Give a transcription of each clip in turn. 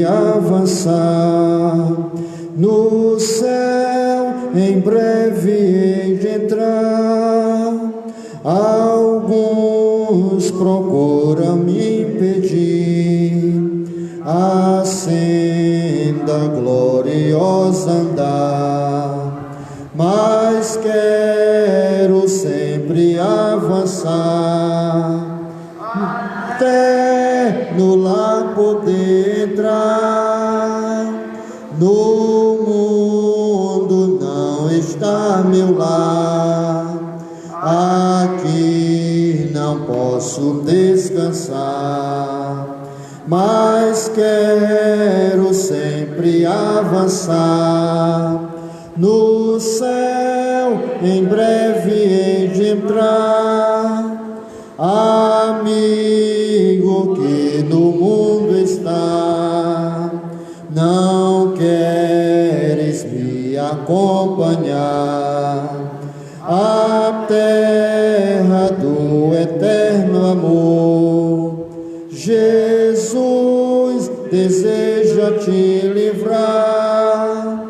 avançar no céu, em breve hei de entrar. Alguns procuram me impedir a senda gloriosa andar, mas quero sempre avançar até no lar poder entrar. No mundo não está meu lar, aqui não posso descansar, mas quero sempre avançar. No céu em breve hei de entrar. Amigo que no mundo está, não queres me acompanhar à terra do eterno amor? Jesus deseja te livrar.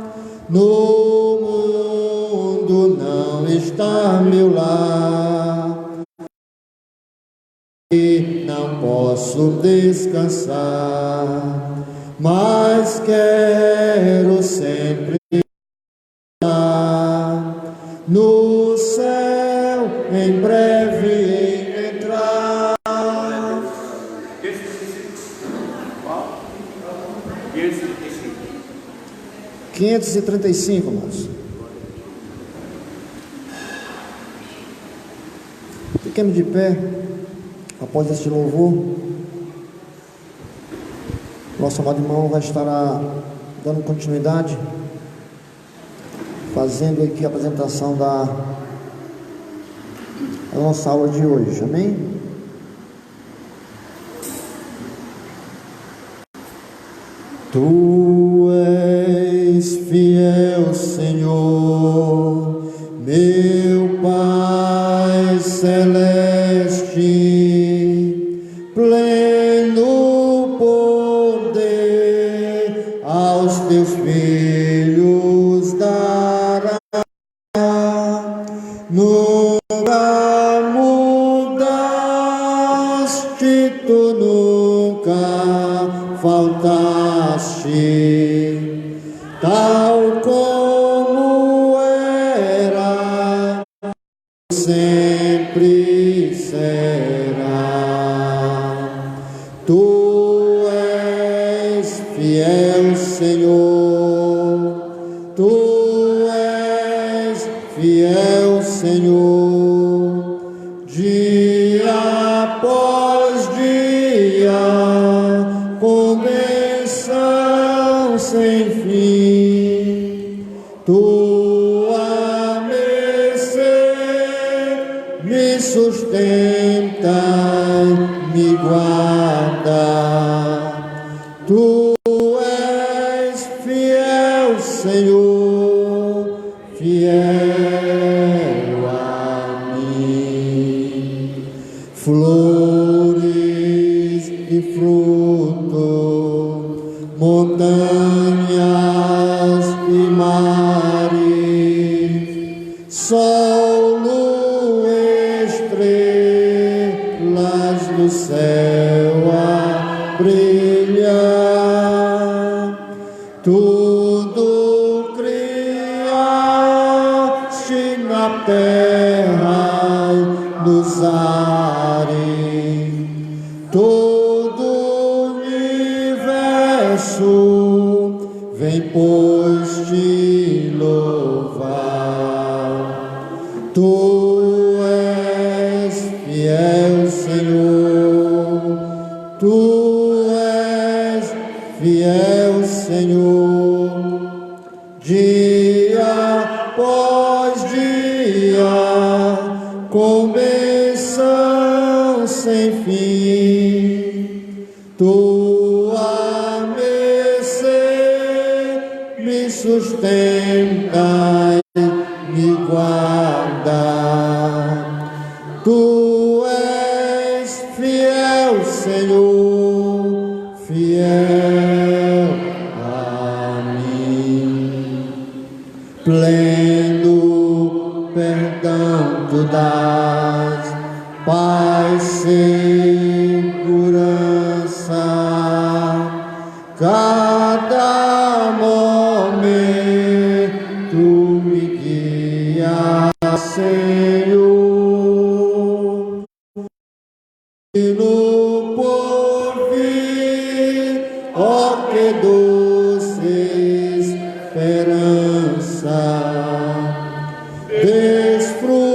No mundo não está meu lar, e não posso descansar, mas quero sempre estar. No céu em breve hei de entrar. 535, irmãos. Fiquemos de pé após este louvor. Nosso amado irmão vai estar dando continuidade, fazendo aqui a apresentação da nossa aula de hoje, amém? Tu és fiel, Senhor, meu Pai celeste, pleno poder aos teus filhos dará. Nunca mudaste, tu nunca faltaste, tal como era, sempre será. Tu és fiel, Senhor, tu és fiel, Senhor, dia após dia, com bênção sem fim. Tua mercê me sustenta, me guarda. Tu és fiel, Senhor, fiel a mim. Flores e fruto, montanhas e mares, sol, lua, estrelas no céu a brilhar, tudo criaste na terra e nos ares, todo o universo vem, pois, te louvar. Tu és fiel, Senhor, tu és fiel, Senhor, dia após dia, com bênção sem fim. Tua mercê me sustenta, me guarda. Tu és fiel, Senhor, fiel pleno perdão tu dás, paz, segurança, cada momento me guia, Senhor, e no porvir, ó que doce esperança, desfrutarei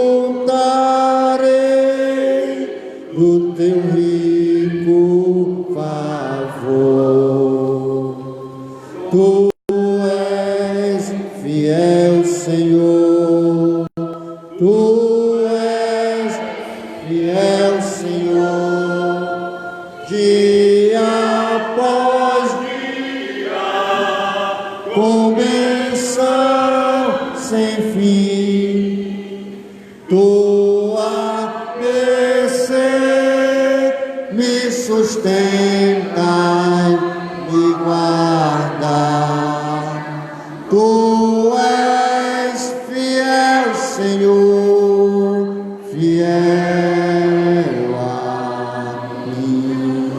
do teu rico favor. Tu és fiel, Senhor, tu és fiel, Senhor, dia após dia, com bênção sem fim, tua mercê me sustenta, me guarda. Tu és fiel, Senhor, fiel a mim.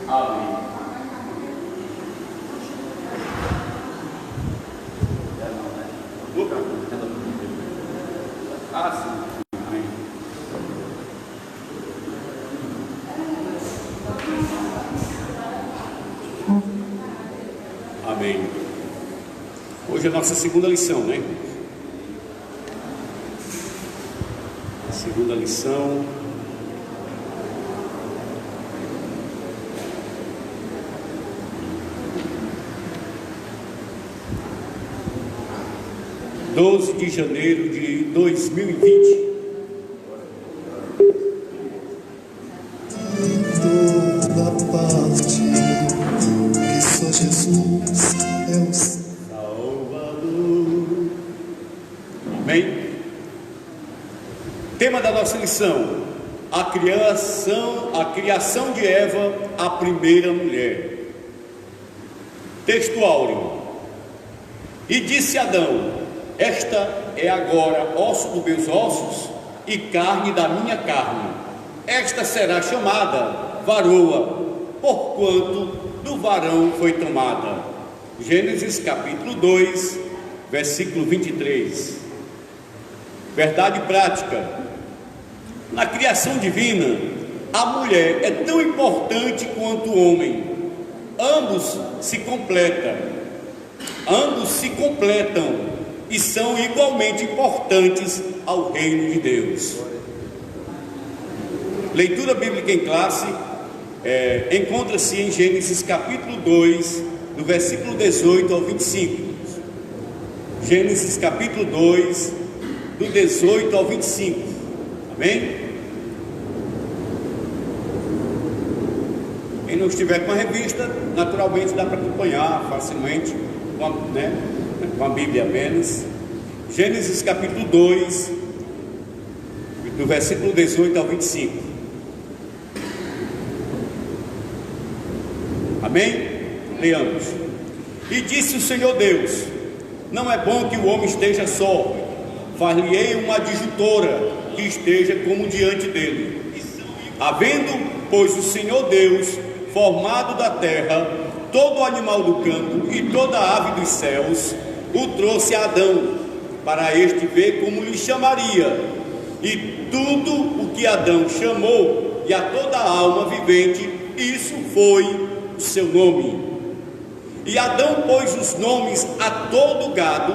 Amém. Ah, sim. Amém. Amém. Hoje é a nossa segunda lição, né? Segunda lição. (12 de janeiro de 2020). Toda parte que só Jesus é o Salvador. Amém? Tema da nossa lição: a criação de Eva, a primeira mulher. Texto áureo. E disse Adão: esta é agora osso dos meus ossos e carne da minha carne. Esta será chamada varoa, porquanto do varão foi tomada. Gênesis capítulo 2, versículo 23. Verdade prática: na criação divina, a mulher é tão importante quanto o homem. Ambos se completam e são igualmente importantes ao reino de Deus. Leitura bíblica em classe encontra-se em Gênesis capítulo 2, do versículo 18 ao 25. Gênesis capítulo 2, do 18 ao 25. Amém? Quem não estiver com a revista, naturalmente dá para acompanhar facilmente com a Bíblia apenas. Gênesis capítulo 2, do versículo 18 ao 25. Amém? Leamos. E disse o Senhor Deus: não é bom que o homem esteja só, far-lhe-ei uma adjutora que esteja como diante dele. Havendo, pois, o Senhor Deus formado da terra todo animal do campo e toda ave dos céus, o trouxe a Adão, para este ver como lhe chamaria. E tudo o que Adão chamou, e a toda alma vivente, isso foi o seu nome. E Adão pôs os nomes a todo o gado,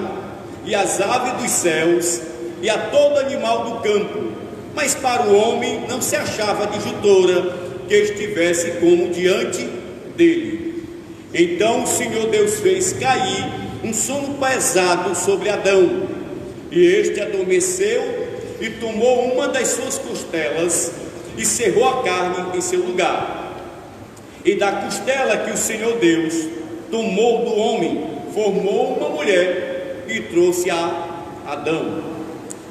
e às aves dos céus, e a todo animal do campo. Mas para o homem não se achava adjutora que estivesse como diante dele. Então o Senhor Deus fez cair um sono pesado sobre Adão, e este adormeceu e tomou uma das suas costelas e cerrou a carne em seu lugar. E da costela que o Senhor Deus tomou do homem, formou uma mulher e trouxe a Adão.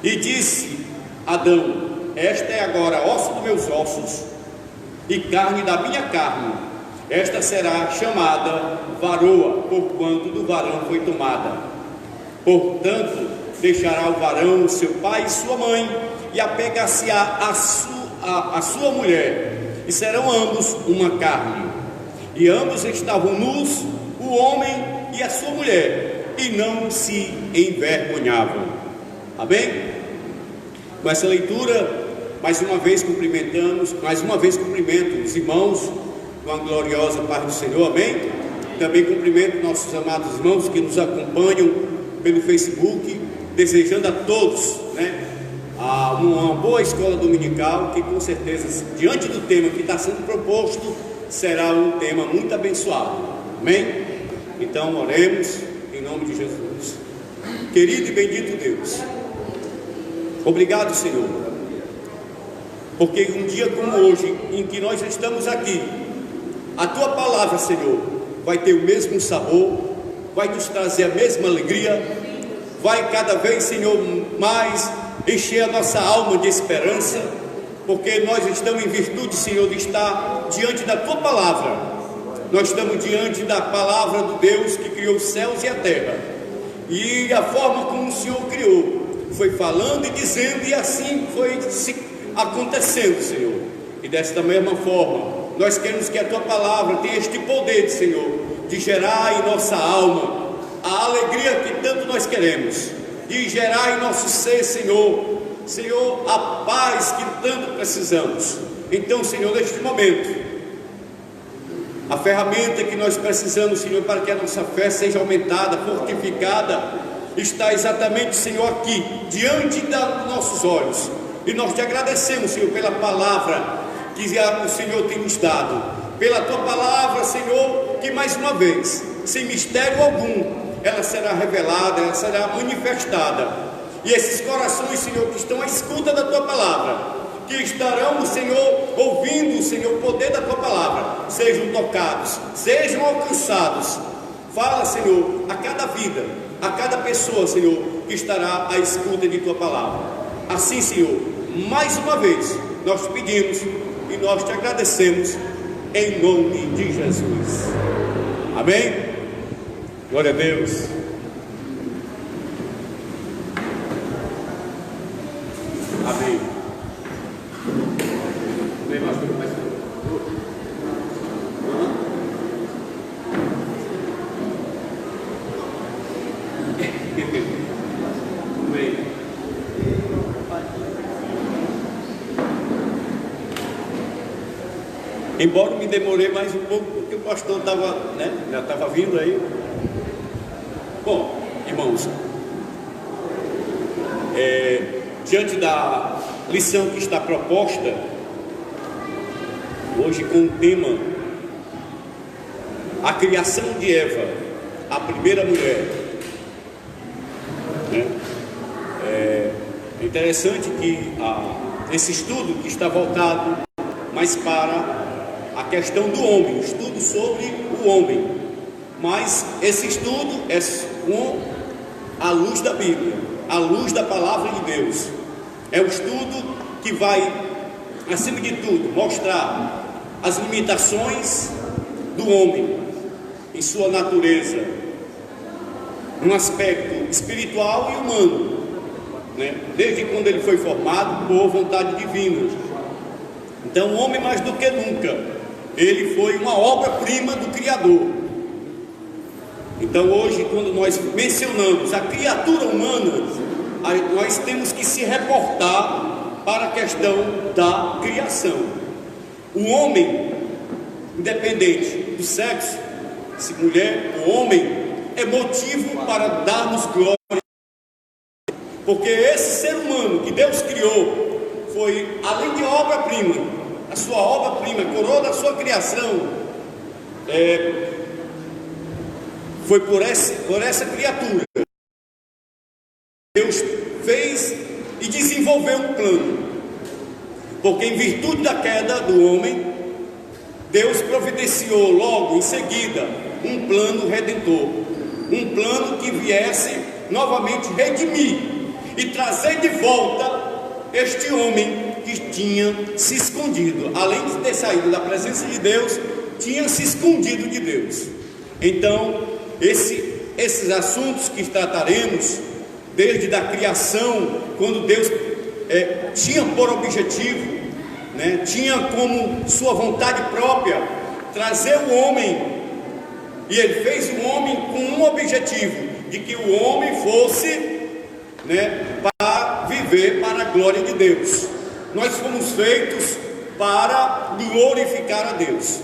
E disse Adão: esta é agora osso dos meus ossos e carne da minha carne. Esta será chamada varoa, porquanto do varão foi tomada. Portanto, deixará o varão seu pai e sua mãe, e apegar-se-á a sua mulher, e serão ambos uma carne. E ambos estavam nus, o homem e a sua mulher, e não se envergonhavam. Amém? Com essa leitura, mais uma vez cumprimento os irmãos com a gloriosa paz do Senhor, amém? Também cumprimento nossos amados irmãos que nos acompanham pelo Facebook, desejando a todos, uma boa escola dominical, que com certeza, diante do tema que está sendo proposto, será um tema muito abençoado, amém? Então oremos em nome de Jesus. Querido e bendito Deus, obrigado, Senhor, porque um dia como hoje, em que nós estamos aqui, a Tua palavra, Senhor, vai ter o mesmo sabor, vai nos trazer a mesma alegria, vai cada vez, Senhor, mais encher a nossa alma de esperança, porque nós estamos em virtude, Senhor, de estar diante da Tua palavra. Nós estamos diante da palavra do Deus que criou os céus e a terra, e a forma como o Senhor criou, foi falando e dizendo, e assim foi acontecendo, Senhor. E desta mesma forma, nós queremos que a Tua palavra tenha este poder, Senhor, de gerar em nossa alma a alegria que tanto nós queremos, de gerar em nosso ser, Senhor, a paz que tanto precisamos. Então, Senhor, neste momento, a ferramenta que nós precisamos, Senhor, para que a nossa fé seja aumentada, fortificada, está exatamente, Senhor, aqui, diante dos nossos olhos. E nós te agradecemos, Senhor, pela palavra que o Senhor tem nos dado, pela Tua palavra, Senhor, que mais uma vez, sem mistério algum, ela será revelada, ela será manifestada. E esses corações, Senhor, que estão à escuta da Tua palavra, que estarão, Senhor, ouvindo, Senhor, o poder da Tua palavra, sejam tocados, sejam alcançados. Fala, Senhor, a cada vida, a cada pessoa, Senhor, que estará à escuta de Tua palavra. Assim, Senhor, mais uma vez, nós te pedimos e nós te agradecemos, em nome de Jesus. Amém? Glória a Deus. Amém. Amém, pastor. Amém. Embora me demorei mais um pouco, porque o pastor estava, já estava vindo aí. Bom, irmãos, diante da lição que está proposta, hoje com o tema, a criação de Eva, a primeira mulher, É interessante que esse estudo que está voltado mais para a questão do homem, estudo sobre o homem, mas esse estudo é com a luz da Bíblia, a luz da palavra de Deus. É um estudo que vai, acima de tudo, mostrar as limitações do homem em sua natureza, num aspecto espiritual e humano, desde quando ele foi formado por vontade divina. Então o homem, mais do que nunca, ele foi uma obra-prima do Criador. Então hoje, quando nós mencionamos a criatura humana, nós temos que se reportar para a questão da criação. O homem, independente do sexo, se mulher ou homem, é motivo para darmos glória, porque esse ser humano que Deus criou foi, além de obra-prima, a sua obra-prima, a coroa da sua criação, foi por essa criatura. Deus fez e desenvolveu um plano, porque em virtude da queda do homem, Deus providenciou logo em seguida um plano redentor, um plano que viesse novamente redimir e trazer de volta este homem que tinha se escondido, além de ter saído da presença de Deus, tinha se escondido de Deus. Então, esses assuntos que trataremos, desde a criação, quando Deus tinha por objetivo, tinha como sua vontade própria trazer o homem, e Ele fez o homem com um objetivo, de que o homem fosse para viver para a glória de Deus. Nós fomos feitos para glorificar a Deus.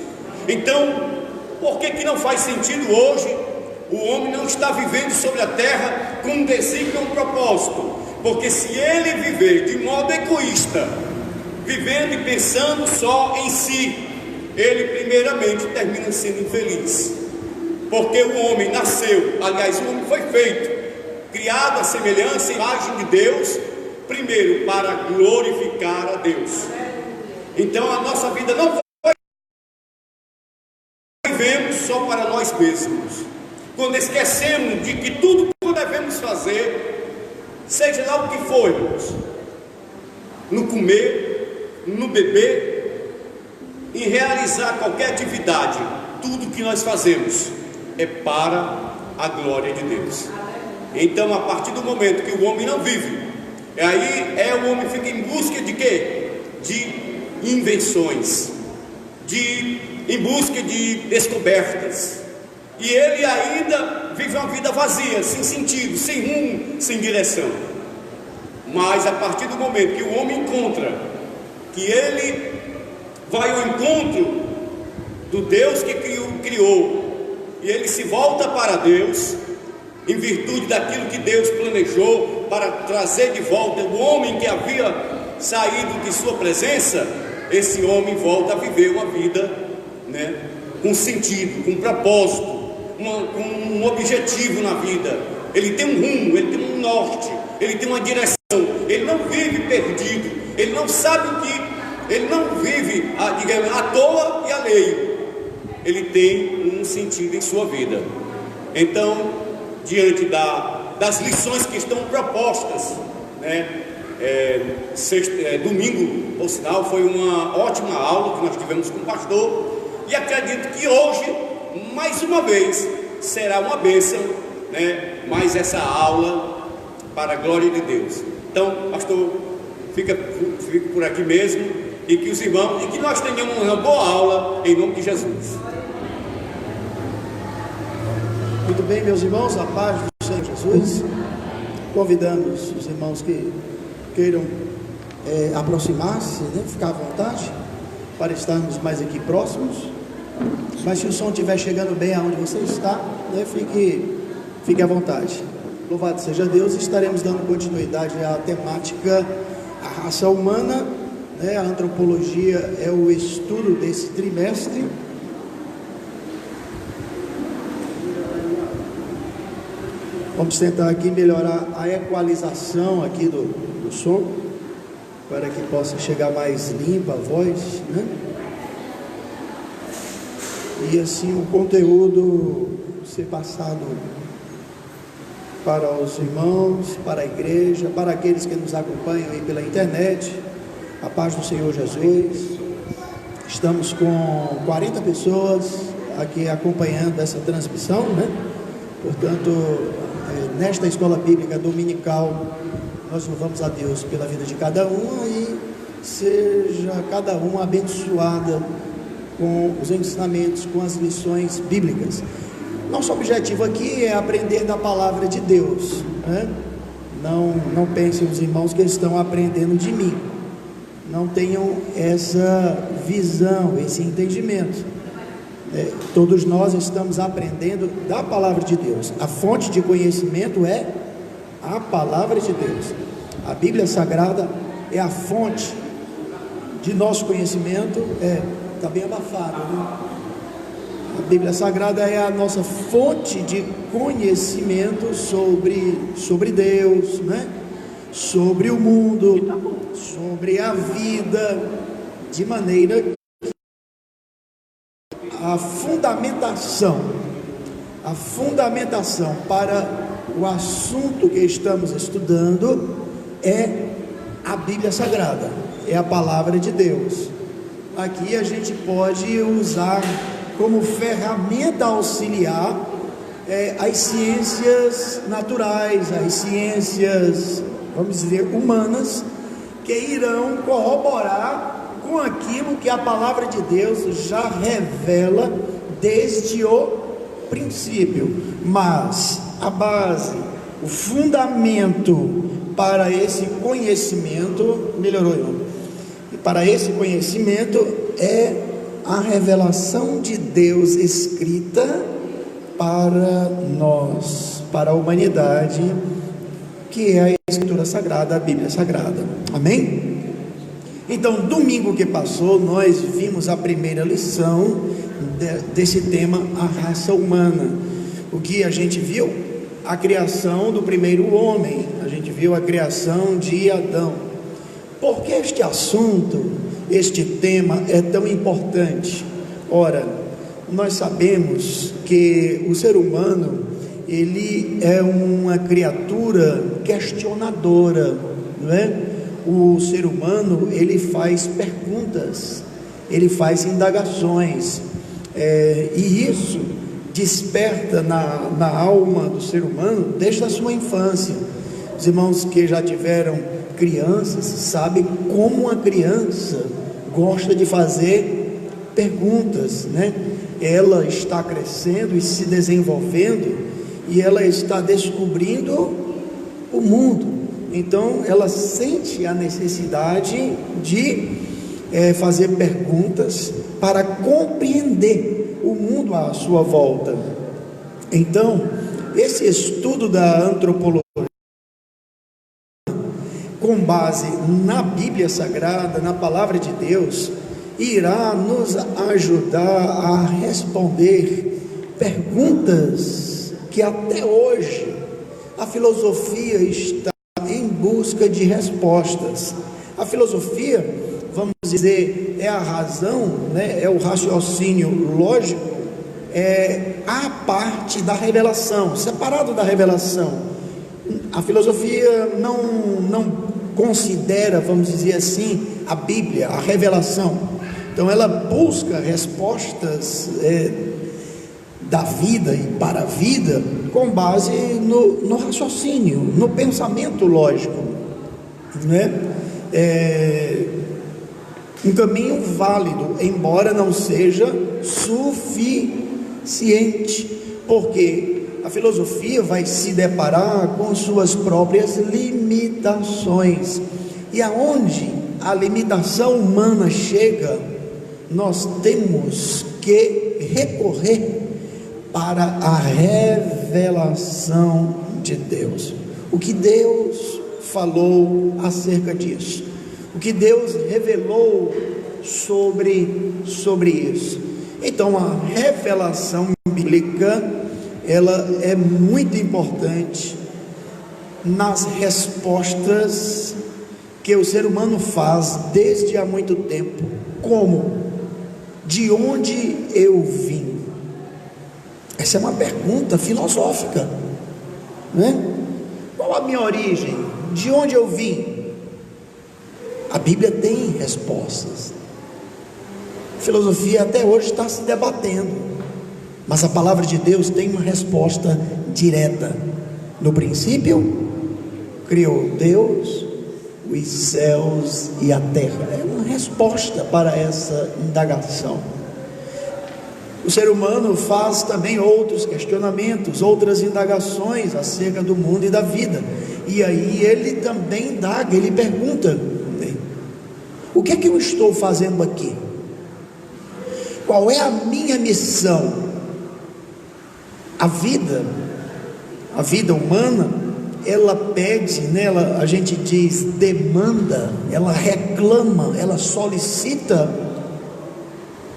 Então, por que não faz sentido hoje o homem não está vivendo sobre a terra com um desígnio, um propósito? Porque se ele viver de modo egoísta, vivendo e pensando só em si, ele primeiramente termina sendo infeliz. Porque o homem nasceu, aliás, o homem foi feito, criado à semelhança e imagem de Deus, primeiro para glorificar a Deus. Então a nossa vida não foi vivemos só para nós mesmos. Quando esquecemos de que tudo que devemos fazer, seja lá o que for, irmãos, no comer, no beber, em realizar qualquer atividade, tudo que nós fazemos é para a glória de Deus. Então, a partir do momento que o homem não vive, aí o homem fica em busca de quê? De invenções, em busca de descobertas, e ele ainda vive uma vida vazia, sem sentido, sem rumo, sem direção. Mas a partir do momento que o homem encontra, que ele vai ao encontro do Deus que criou, e ele se volta para Deus, em virtude daquilo que Deus planejou para trazer de volta o homem que havia saído de sua presença, esse homem volta a viver uma vida com sentido, com propósito, com um objetivo na vida. Ele tem um rumo, ele tem um norte, ele tem uma direção, ele não vive perdido, ele não sabe o que, ele não vive à toa e alheio, ele tem um sentido em sua vida. Então, diante das lições que estão propostas, domingo, por sinal, foi uma ótima aula que nós tivemos com o pastor, e acredito que hoje, mais uma vez, será uma bênção, mais essa aula para a glória de Deus. Então, pastor, fica por aqui mesmo, e que os irmãos, e que nós tenhamos uma boa aula, em nome de Jesus. Muito bem, meus irmãos, a paz do Senhor Jesus. Convidamos os irmãos que queiram aproximar-se, ficar à vontade, para estarmos mais aqui próximos. Mas se o som estiver chegando bem aonde você está, fique à vontade. Louvado seja Deus. Estaremos dando continuidade à temática a raça humana, a antropologia é o estudo desse trimestre. Vamos tentar aqui melhorar a equalização aqui do som, para que possa chegar mais limpa a voz, e assim o conteúdo ser passado para os irmãos, para a igreja, para aqueles que nos acompanham aí pela internet. A paz do Senhor Jesus. Estamos com 40 pessoas aqui acompanhando essa transmissão, Portanto, nesta escola bíblica dominical, nós louvamos a Deus pela vida de cada um, e seja cada um abençoada com os ensinamentos, com as lições bíblicas. Nosso objetivo aqui é aprender da palavra de Deus, Não pensem os irmãos que estão aprendendo de mim, não tenham essa visão, esse entendimento. Todos nós estamos aprendendo da palavra de Deus. A fonte de conhecimento é a palavra de Deus. A Bíblia Sagrada é a fonte de nosso conhecimento. Está bem abafado, A Bíblia Sagrada é a nossa fonte de conhecimento sobre Deus, sobre o mundo, sobre a vida, de maneira que a fundamentação para o assunto que estamos estudando é a Bíblia Sagrada, é a palavra de Deus. Aqui a gente pode usar como ferramenta auxiliar as ciências naturais, as ciências, vamos dizer, humanas, que irão corroborar com aquilo que a palavra de Deus já revela desde o princípio. Mas a base, o fundamento para esse conhecimento, melhorou, irmão? E para esse conhecimento é a revelação de Deus escrita para nós, para a humanidade, que é a Escritura Sagrada, a Bíblia Sagrada. Amém? Então, domingo que passou, nós vimos a primeira lição desse tema, a raça humana. O que a gente viu? A criação do primeiro homem, a gente viu a criação de Adão. Por que este assunto, este tema é tão importante? Ora, nós sabemos que o ser humano, ele é uma criatura questionadora, não é? O ser humano, ele faz perguntas, ele faz indagações, e isso desperta na alma do ser humano desde a sua infância. Os irmãos que já tiveram crianças sabem como uma criança gosta de fazer perguntas, né? Ela está crescendo e se desenvolvendo, e ela está descobrindo o mundo. Então ela sente a necessidade de fazer perguntas para compreender o mundo à sua volta. Então, esse estudo da antropologia, com base na Bíblia Sagrada, na Palavra de Deus, irá nos ajudar a responder perguntas que até hoje a filosofia está em busca de respostas. A filosofia, vamos dizer, é a razão, né? É o raciocínio lógico, a parte da revelação, separado da revelação. A filosofia não considera, vamos dizer assim, a Bíblia, a revelação. Então ela busca respostas da vida e para a vida com base no raciocínio, no pensamento lógico, né? Um caminho válido, embora não seja suficiente, porque a filosofia vai se deparar com suas próprias limitações, e aonde a limitação humana chega, nós temos que recorrer para a revelação de Deus. O que Deus falou acerca disso, o que Deus revelou sobre isso. Então a revelação bíblica, ela é muito importante nas respostas que o ser humano faz desde há muito tempo. Como? De onde eu vim? Essa é uma pergunta filosófica, né? Qual a minha origem? De onde eu vim? A Bíblia tem respostas. A filosofia até hoje está se debatendo, mas a palavra de Deus tem uma resposta direta. No princípio, criou Deus os céus e a terra. É uma resposta para essa indagação. O ser humano faz também outros questionamentos, outras indagações acerca do mundo e da vida, e aí ele também indaga, ele pergunta: o que é que eu estou fazendo aqui? Qual é a minha missão? A vida humana, ela pede, nela a gente diz demanda, ela reclama, ela solicita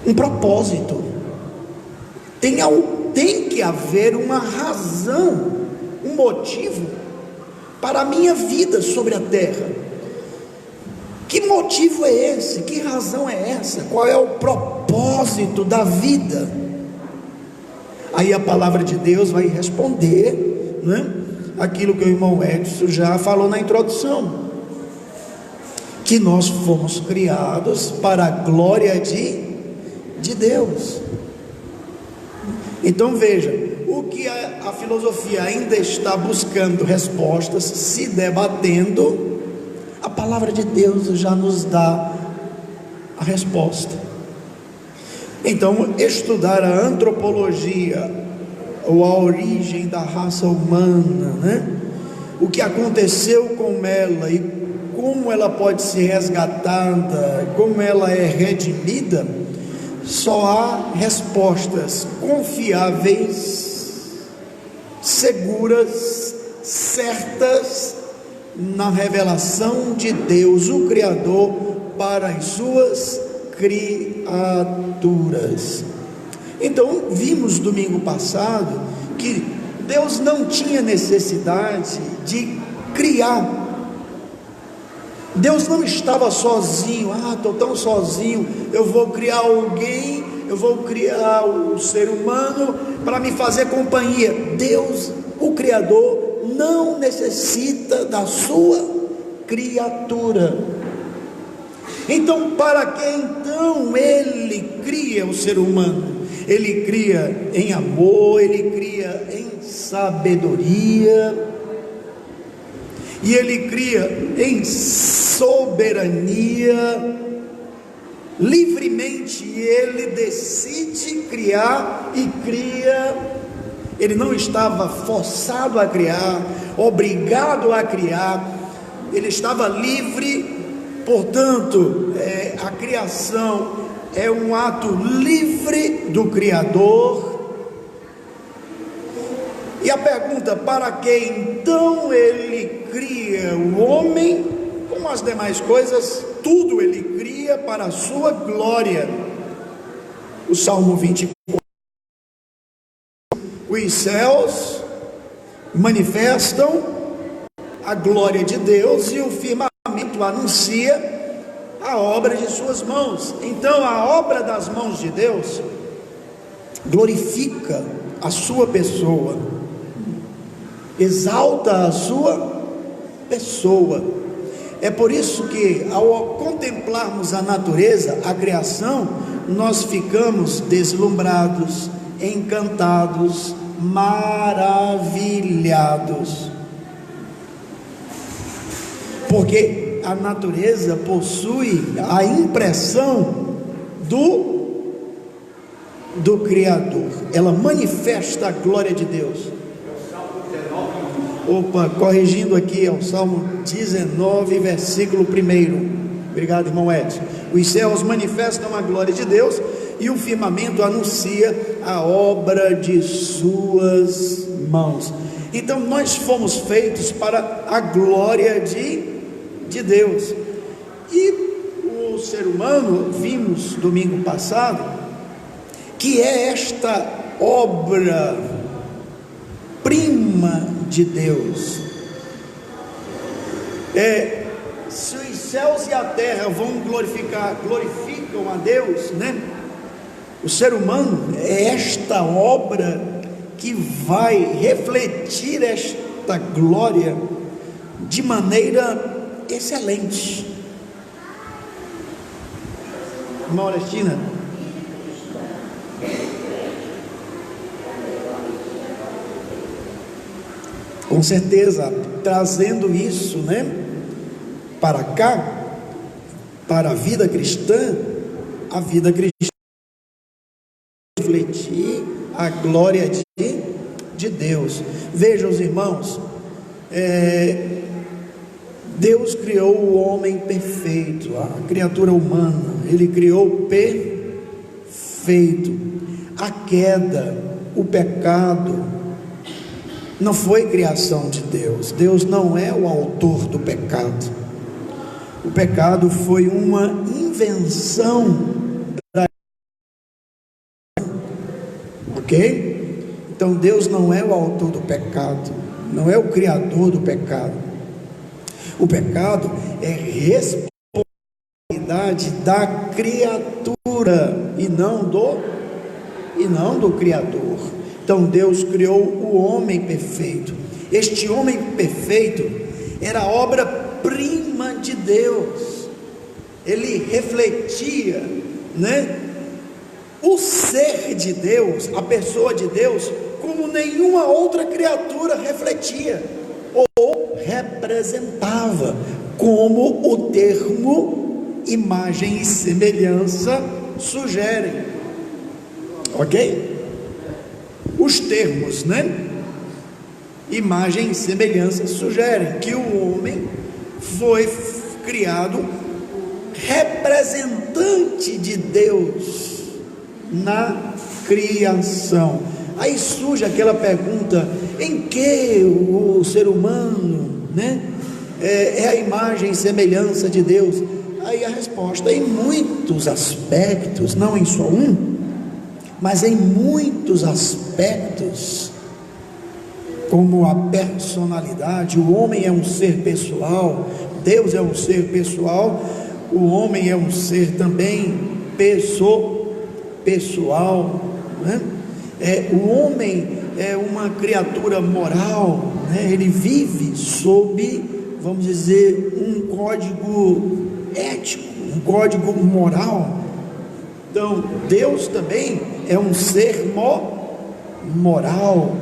um propósito. Tem que haver uma razão, um motivo para a minha vida sobre a terra. Que motivo é esse? Que razão é essa? Qual é o propósito da vida? Aí a palavra de Deus vai responder, né? Aquilo que o irmão Edson já falou na introdução, que nós fomos criados para a glória de Deus. Então veja, o que a filosofia ainda está buscando respostas, se debatendo, a palavra de Deus já nos dá a resposta. Então, estudar a antropologia, ou a origem da raça humana, né? O que aconteceu com ela e como ela pode ser resgatada, como ela é redimida, só há respostas confiáveis, seguras, certas na revelação de Deus, o Criador, para as suas criaturas. Então, vimos domingo passado que Deus não tinha necessidade de criar. Deus não estava sozinho. Estou tão sozinho, eu vou criar alguém, eu vou criar o ser humano para me fazer companhia. Deus, o Criador, não necessita da sua criatura. Então, para que então Ele cria o ser humano? Ele cria em amor, Ele cria em sabedoria, e Ele cria em soberania. Livremente Ele decide criar e cria. Ele não estava forçado a criar, obrigado a criar, Ele estava livre. Portanto, a criação é um ato livre do Criador. E a pergunta: para que então Ele cria o homem? Como as demais coisas, tudo Ele cria para a sua glória. O Salmo 24: os céus manifestam a glória de Deus e o firmamento anuncia a obra de suas mãos. Então, a obra das mãos de Deus glorifica a sua pessoa, exalta a sua pessoa. É por isso que, ao contemplarmos a natureza, a criação, nós ficamos deslumbrados, encantados, maravilhados, porque a natureza possui a impressão do Criador, ela manifesta a glória de Deus. Corrigindo aqui, é o Salmo 19, versículo 1. Obrigado, irmão Edson. Os céus manifestam a glória de Deus e o firmamento anuncia a obra de suas mãos. Então nós fomos feitos para a glória de Deus. E o ser humano, vimos domingo passado, que é esta obra prima de Deus. Se os céus e a terra glorificam a Deus, né? O ser humano é esta obra que vai refletir esta glória de maneira excelente. Irmã Orestina, com certeza, trazendo isso, né, para cá, para a vida cristã refletir a glória de Deus. Vejam, os irmãos, Deus criou o homem perfeito, a criatura humana, Ele criou perfeito. A queda, o pecado, não foi criação de Deus. Deus não é o autor do pecado. O pecado foi uma invenção da... Ok? Então Deus não é o autor do pecado, não é o criador do pecado. O pecado é responsabilidade da criatura e não do Criador. Então Deus criou o homem perfeito. Este homem perfeito era a obra-prima de Deus. Ele refletia, né, o ser de Deus, a pessoa de Deus, como nenhuma outra criatura refletia ou representava, como o termo imagem e semelhança sugerem, ok? Os termos, né? Imagem e semelhança sugerem que o homem foi criado representante de Deus na criação. Aí surge aquela pergunta: em que o ser humano, né, é a imagem e semelhança de Deus? Aí a resposta: em muitos aspectos, não em só um, mas em muitos aspectos. Como a personalidade, o homem é um ser pessoal, Deus é um ser pessoal, o homem é um ser também pessoal, né? O homem é uma criatura moral, né? Ele vive sob, vamos dizer, um código ético, um código moral. Então, Deus também é um ser moral,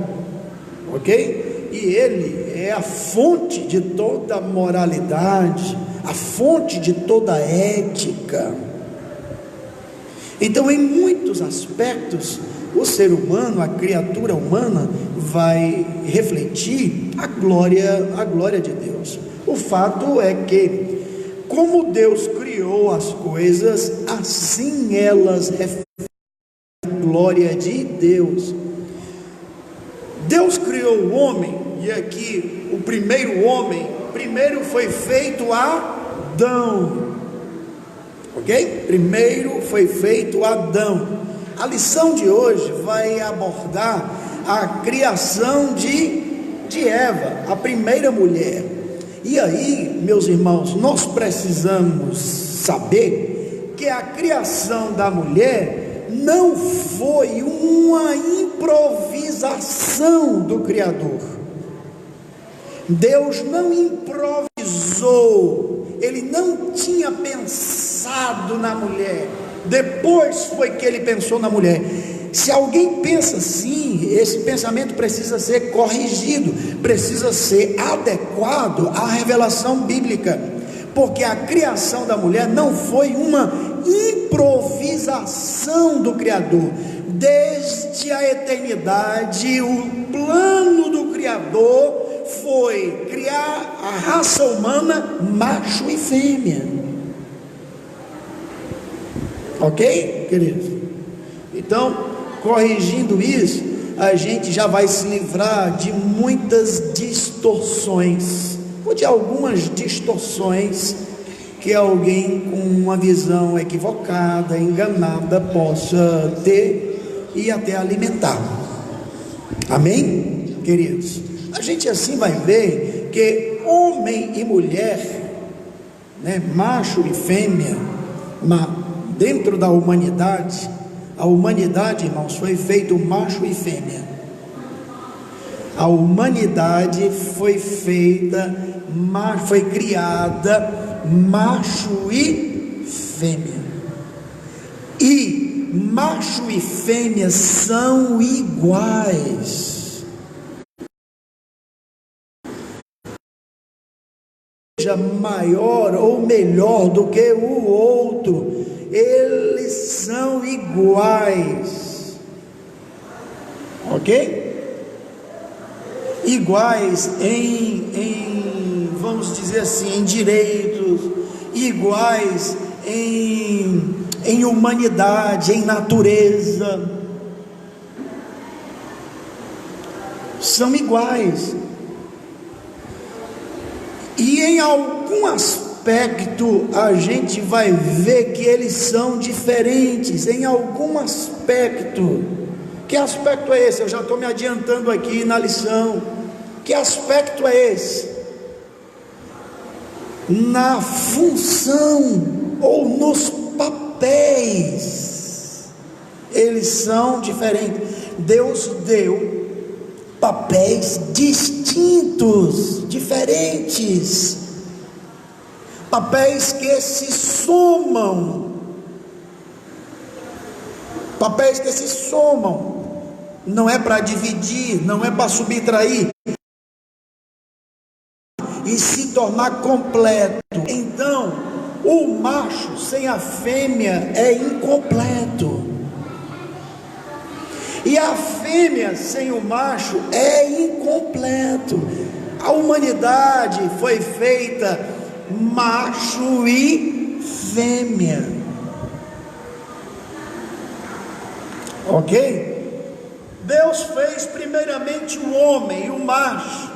ok? E Ele é a fonte de toda moralidade, a fonte de toda ética. Então, em muitos aspectos, o ser humano, a criatura humana, vai refletir a glória de Deus. O fato é que, como Deus criou as coisas, assim elas refletem a glória de Deus. Deus criou o homem, e aqui o primeiro homem, primeiro foi feito Adão, ok? Primeiro foi feito Adão. A lição de hoje vai abordar a criação de Eva, a primeira mulher. E aí, meus irmãos, nós precisamos saber que a criação da mulher não foi uma improvisação do Criador. Deus não improvisou, Ele não tinha pensado na mulher, depois foi que Ele pensou na mulher. Se alguém pensa assim, esse pensamento precisa ser corrigido, precisa ser adequado à revelação bíblica, porque a criação da mulher não foi uma improvisação do Criador. Desde a eternidade, o plano do Criador foi criar a raça humana macho e fêmea, ok, queridos? Então, corrigindo isso, a gente já vai se livrar de muitas distorções, ou de algumas distorções que alguém com uma visão equivocada, enganada, possa ter e até alimentar. Amém, queridos? A gente assim vai ver que homem e mulher, né, macho e fêmea, dentro da humanidade, a humanidade, irmãos, foi feito macho e fêmea. A humanidade foi feita, foi criada macho e fêmea. E macho e fêmea são iguais. Seja maior ou melhor do que o outro, eles são iguais, ok? Iguais vamos dizer assim, em direitos, iguais em humanidade, em natureza, são iguais. E em algum aspecto a gente vai ver que eles são diferentes, em algum aspecto. Que aspecto é esse? Eu já estou me adiantando aqui na lição. Que aspecto é esse? Na função ou nos papéis, eles são diferentes. Deus deu papéis distintos, diferentes, papéis que se somam, papéis que se somam, não é para dividir, não é para subtrair e se tornar completo. Então, o macho sem a fêmea é incompleto, e a fêmea sem o macho é incompleto. A humanidade foi feita macho e fêmea, ok? Deus fez primeiramente o homem e o macho,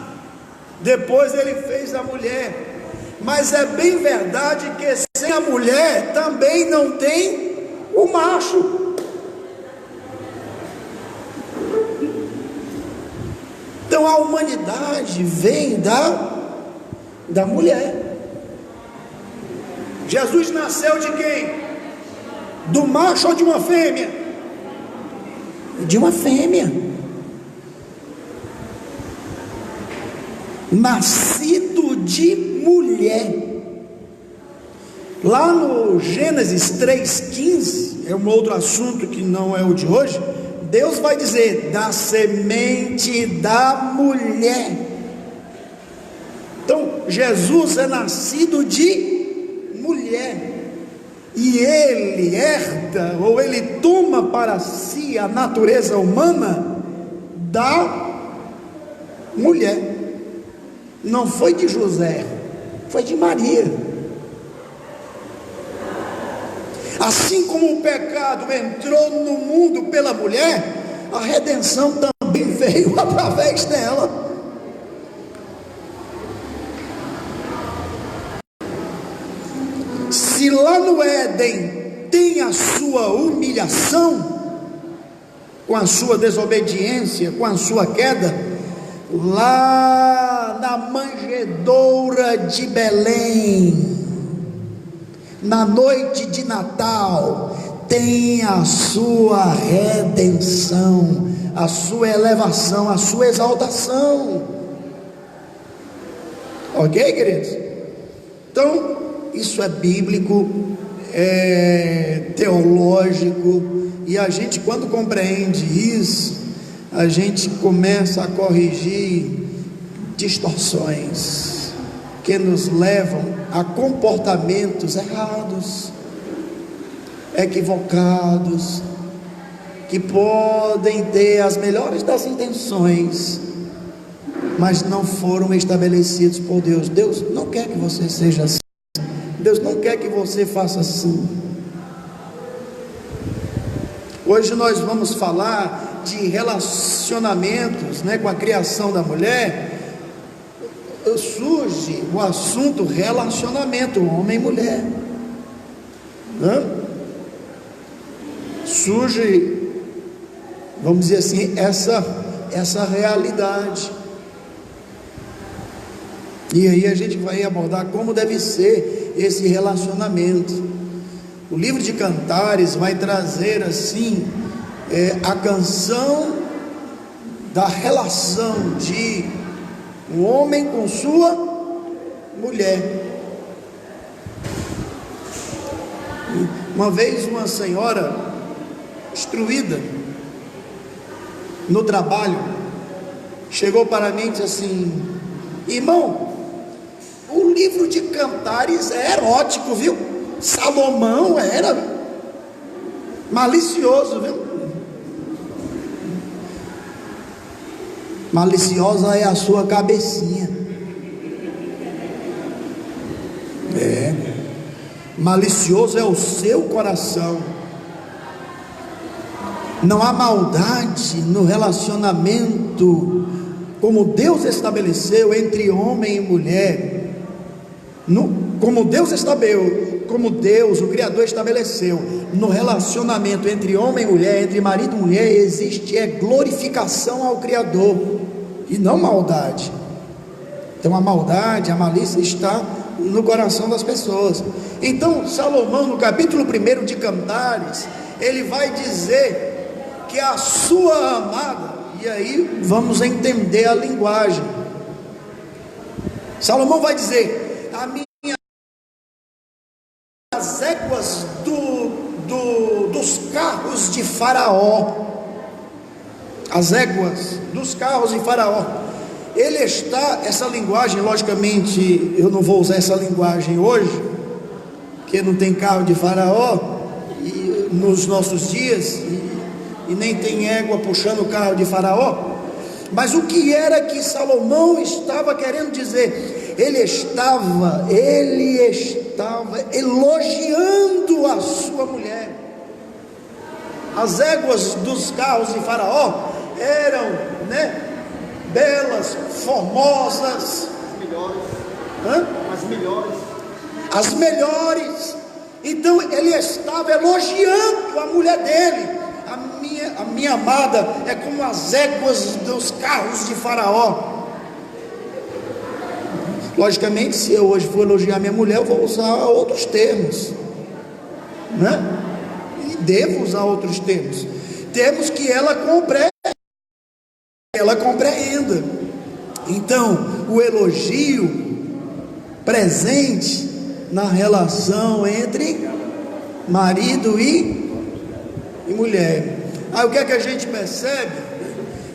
depois ele fez a mulher. Mas é bem verdade que sem a mulher também não tem o macho. Então a humanidade vem da mulher. Jesus nasceu de quem? Do macho ou de uma fêmea? De uma fêmea. Nascido de mulher. Lá no Gênesis 3,15, é um outro assunto que não é o de hoje. Deus vai dizer: da semente da mulher. Então Jesus é nascido de mulher, e ele herda, ou ele toma para si a natureza humana da mulher. Não foi de José, foi de Maria. Assim como o pecado entrou no mundo pela mulher, a redenção também veio através dela. Se lá no Éden tem a sua humilhação, com a sua desobediência, com a sua queda, lá na manjedoura de Belém, na noite de Natal, tem a sua redenção, a sua elevação, a sua exaltação. Ok, queridos? Então, isso é bíblico, é teológico, e a gente, quando compreende isso, a gente começa a corrigir distorções que nos levam a comportamentos errados, equivocados, que podem ter as melhores das intenções, mas não foram estabelecidos por Deus. Deus não quer que você seja assim. Deus não quer que você faça assim. Hoje nós vamos falar de relacionamentos, com a criação da mulher. Surge o assunto relacionamento, homem e mulher. Surge, vamos dizer assim, essa realidade. E aí a gente vai abordar como deve ser esse relacionamento. O livro de Cantares vai trazer assim a canção da relação de um homem com sua mulher. Uma vez uma senhora instruída no trabalho chegou para mim e disse assim: irmão, o livro de Cantares é erótico, viu? Salomão era malicioso, viu? Maliciosa é a sua cabecinha. Malicioso é o seu coração. Não há maldade no relacionamento como Deus estabeleceu entre homem e mulher. Como Deus, o Criador, estabeleceu no relacionamento entre homem e mulher, entre marido e mulher, existe glorificação ao Criador e não maldade. Então a maldade, a malícia está no coração das pessoas. Então Salomão, no capítulo 1 de Cantares, ele vai dizer que a sua amada, e aí vamos entender a linguagem. Salomão vai dizer: as éguas do dos carros de Faraó, as éguas dos carros de Faraó. Ele está, essa linguagem, logicamente, eu não vou usar essa linguagem hoje, porque não tem carro de Faraó nos nossos dias, e nem tem égua puxando o carro de Faraó. Mas o que era que Salomão estava querendo dizer? Ele estava elogiando a sua mulher. As éguas dos carros de Faraó eram, belas, formosas, as melhores. Então ele estava elogiando a mulher dele. A minha amada é como as éguas dos carros de Faraó. Logicamente, se eu hoje for elogiar minha mulher, eu vou usar outros termos, E devo usar outros termos que ela compreenda. Então, o elogio presente na relação entre marido e mulher. Aí o que é que a gente percebe?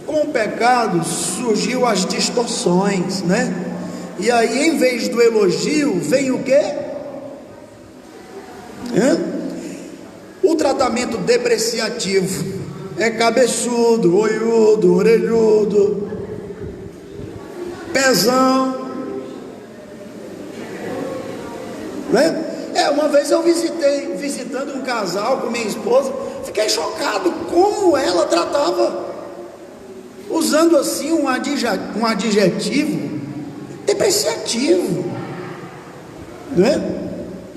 Com o pecado surgiu as distorções, E aí, em vez do elogio, vem o quê? O tratamento depreciativo. É cabeçudo, olhudo, orelhudo, pezão, uma vez eu visitando um casal com minha esposa, fiquei chocado como ela tratava, usando assim um adjetivo depreciativo,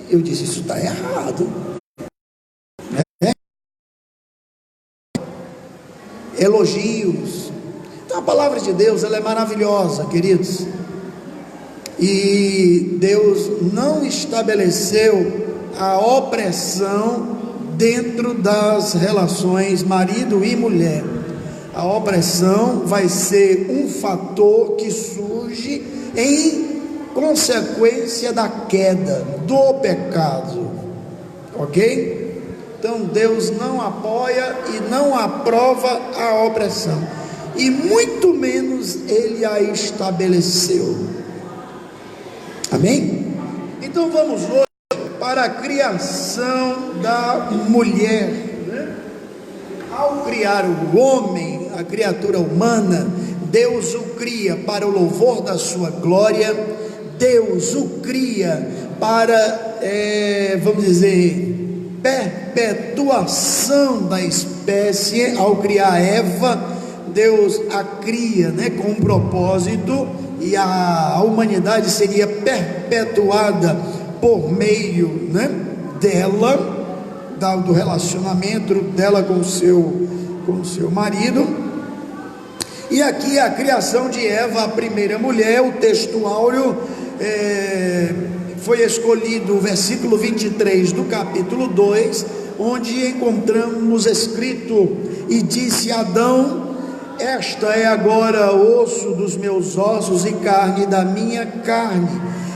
Eu disse, isso está errado, Elogios. Então a palavra de Deus, ela é maravilhosa, queridos, e Deus não estabeleceu a opressão dentro das relações marido e mulher. A opressão vai ser um fator que surge em consequência da queda, do pecado, ok? Então Deus não apoia e não aprova a opressão, e muito menos Ele a estabeleceu. Amém? Então vamos hoje para a criação da mulher. Ao criar o homem, a criatura humana, Deus o cria para o louvor da sua glória. Deus o cria para, vamos dizer, perpetuação da espécie. Ao criar Eva, Deus a cria, com um propósito, e a humanidade seria perpetuada por meio, dela, do relacionamento dela com o seu marido. E aqui a criação de Eva, a primeira mulher. O texto áureo foi escolhido o versículo 23 do capítulo 2, onde encontramos escrito: e disse Adão: esta é agora osso dos meus ossos e carne da minha carne,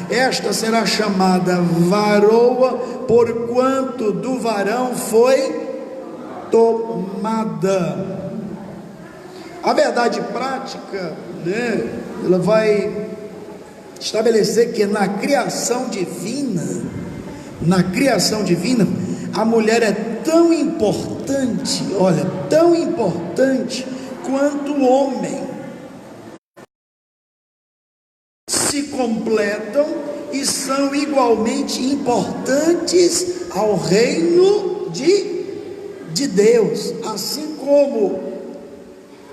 esta será chamada varoa, porquanto do varão foi tomada. A verdade prática, ela vai estabelecer que na criação divina, a mulher é tão importante, tão importante quanto o homem. Se completam e são igualmente importantes ao reino de Deus. Assim como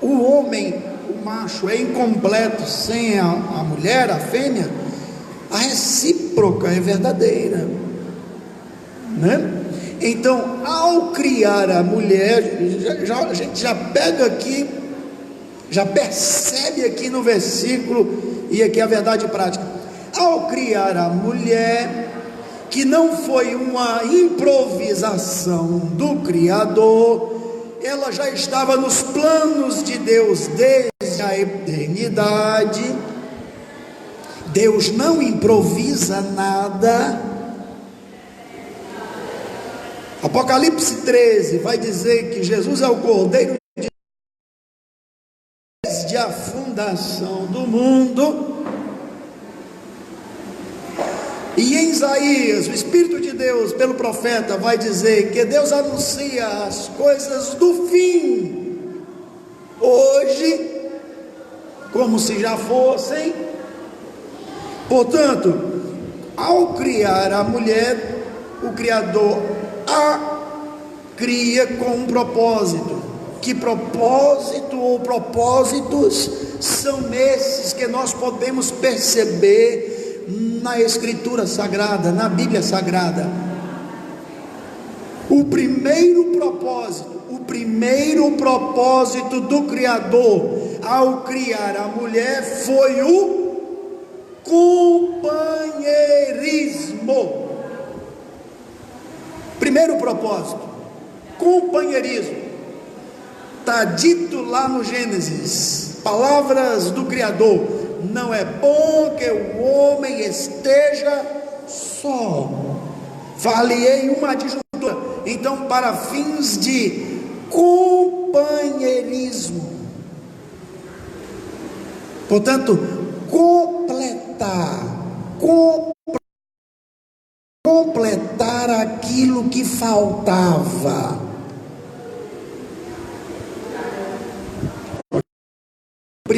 o homem, o macho, é incompleto sem a mulher, a fêmea, a recíproca é verdadeira, Então, ao criar a mulher, a gente já pega aqui, já percebe aqui no versículo, e aqui a verdade prática: ao criar a mulher, que não foi uma improvisação do Criador, ela já estava nos planos de Deus desde a eternidade. Deus não improvisa nada. Apocalipse 13 vai dizer que Jesus é o Cordeiro de Deus desde a fundação do mundo. E em Isaías, o Espírito de Deus, pelo profeta, vai dizer que Deus anuncia as coisas do fim, hoje, como se já fossem. Portanto, ao criar a mulher, o Criador a cria com um propósito. Que propósito ou propósitos são esses que nós podemos perceber na Escritura Sagrada, na Bíblia Sagrada? O primeiro propósito do Criador ao criar a mulher foi o companheirismo. Primeiro propósito, companheirismo. Está dito lá no Gênesis, palavras do Criador: não é bom que o homem esteja só, far-lhe-ei uma adjuntora. Então, para fins de companheirismo, portanto, completar aquilo que faltava. O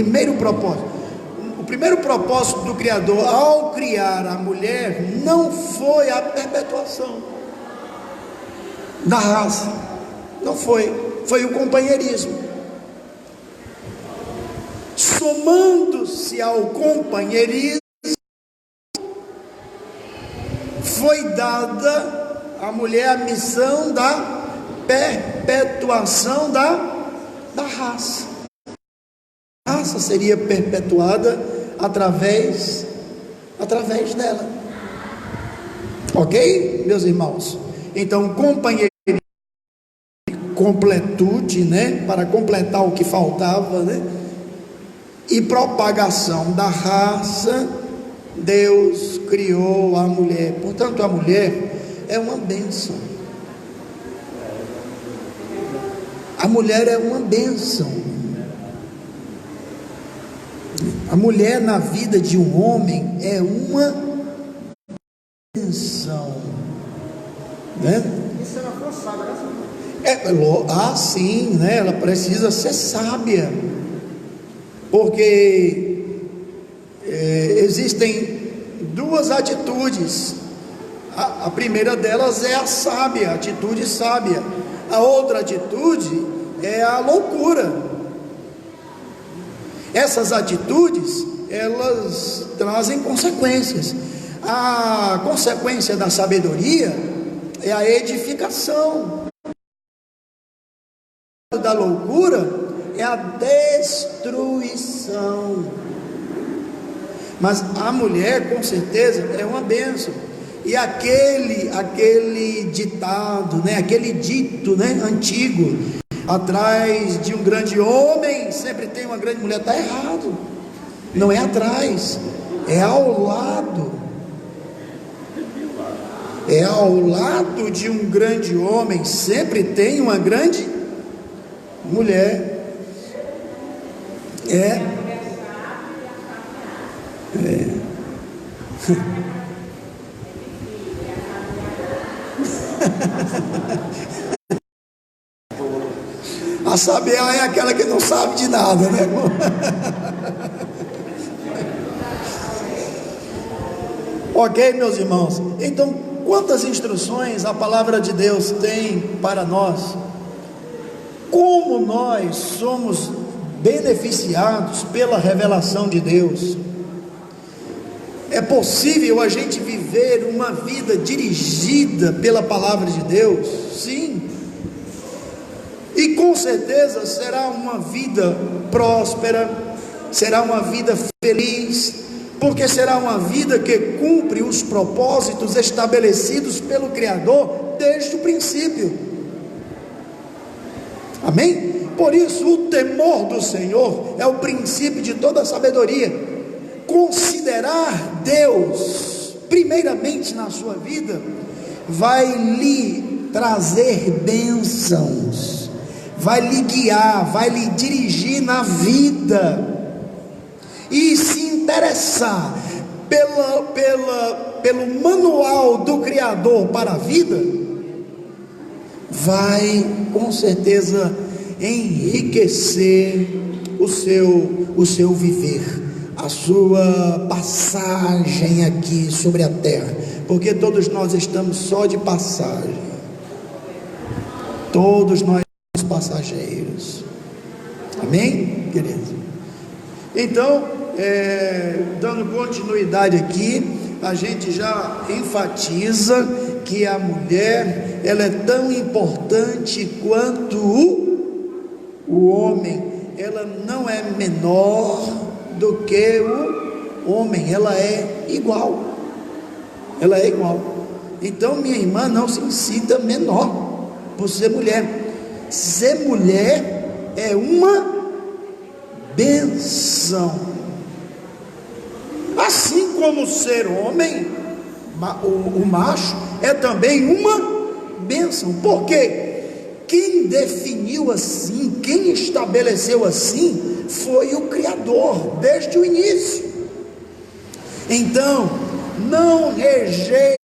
primeiro propósito do Criador ao criar a mulher não foi a perpetuação da raça, não foi o companheirismo. Somando-se ao companheirismo, foi dada à mulher a missão da perpetuação da raça. A raça seria perpetuada através dela. Ok, meus irmãos? Então, companheirismo, completude, né? Para completar o que faltava, né? E propagação da raça, Deus criou a mulher. Portanto, a mulher é uma bênção. A mulher é uma bênção. A mulher na vida de um homem é uma bênção, né? Isso ela for sábia, né? Sim, né? Ela precisa ser sábia, porque existem duas atitudes. A primeira delas é a sábia, a atitude sábia. A outra atitude é a loucura. Essas atitudes, elas trazem consequências. A consequência da sabedoria é a edificação. Da loucura é a destruição. Mas a mulher, com certeza, é uma bênção. E aquele ditado, né, aquele dito, né, antigo: atrás de um grande homem sempre tem uma grande mulher. Está errado. Não é atrás, é ao lado. É ao lado de um grande homem sempre tem uma grande mulher. A sabiá é aquela que não sabe de nada, né, irmão? Ok, meus irmãos? Então, quantas instruções a palavra de Deus tem para nós? Como nós somos beneficiados pela revelação de Deus? É possível a gente viver uma vida dirigida pela palavra de Deus? Sim. E com certeza será uma vida próspera, será uma vida feliz, porque será uma vida que cumpre os propósitos estabelecidos pelo Criador desde o princípio. Amém? Por isso, o temor do Senhor é o princípio de toda a sabedoria. Considerar Deus primeiramente na sua vida vai lhe trazer bênçãos, vai lhe guiar, vai lhe dirigir na vida, e se interessar pelo manual do Criador para a vida, vai com certeza enriquecer o seu viver, a sua passagem aqui sobre a terra, porque todos nós estamos só de passagem, todos nós somos passageiros, amém, queridos? Então, dando continuidade aqui, a gente já enfatiza que a mulher, ela é tão importante quanto o homem, ela não é menor do que o homem, ela é igual, então minha irmã, não se sinta menor por ser mulher é uma bênção, assim como ser homem, o macho é também uma bênção, porque quem definiu assim, quem estabeleceu assim, foi o Criador, desde o início. Então, não rejeite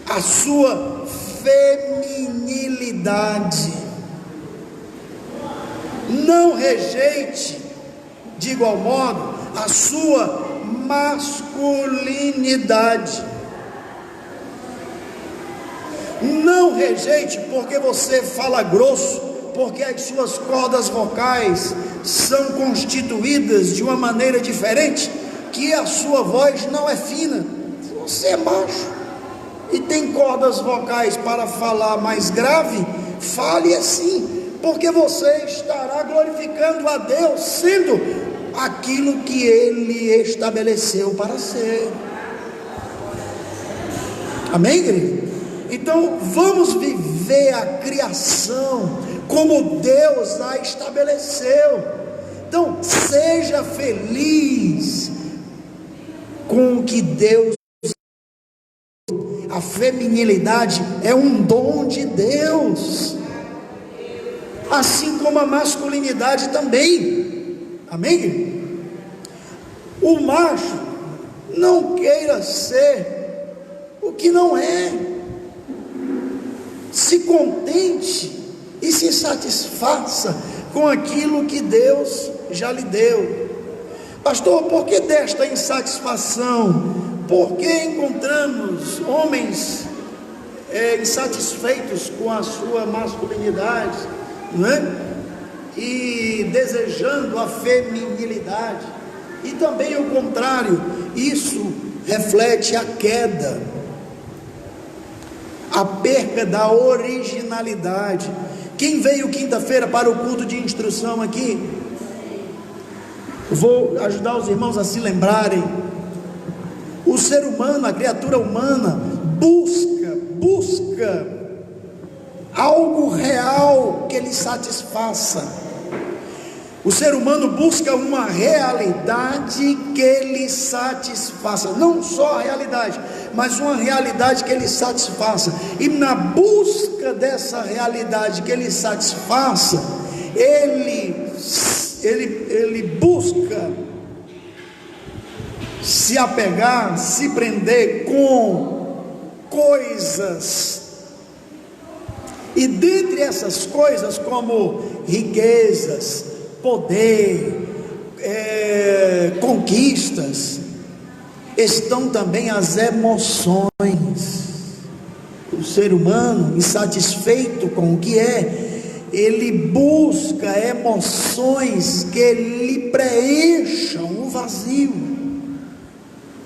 a sua feminilidade, não rejeite, de igual modo, a sua masculinidade. Não rejeite porque você fala grosso, porque as suas cordas vocais são constituídas de uma maneira diferente, que a sua voz não é fina. Você é macho e tem cordas vocais para falar mais grave, fale assim, porque você estará glorificando a Deus, sendo aquilo que Ele estabeleceu para ser. Amém, querido? Então vamos viver a criação como Deus a estabeleceu. Então seja feliz com o que Deus. A feminilidade é um dom de Deus, assim como a masculinidade também. Amém? O macho não queira ser o que não é, se contente e se satisfaça com aquilo que Deus já lhe deu. Pastor, por que desta insatisfação? Porque encontramos homens insatisfeitos com a sua masculinidade, não é? E desejando a feminilidade, e também o contrário, isso reflete a queda, a perca da originalidade. Quem veio quinta-feira para o culto de instrução aqui, vou ajudar os irmãos a se lembrarem. O ser humano, a criatura humana, busca algo real que lhe satisfaça. O ser humano busca uma realidade que lhe satisfaça, não só a realidade, mas uma realidade que lhe satisfaça. E na busca dessa realidade que lhe satisfaça, ele busca se apegar, se prender com coisas, e dentre essas coisas, como riquezas, poder, conquistas, estão também as emoções. O ser humano, insatisfeito com o que é, ele busca emoções que lhe preencham o vazio,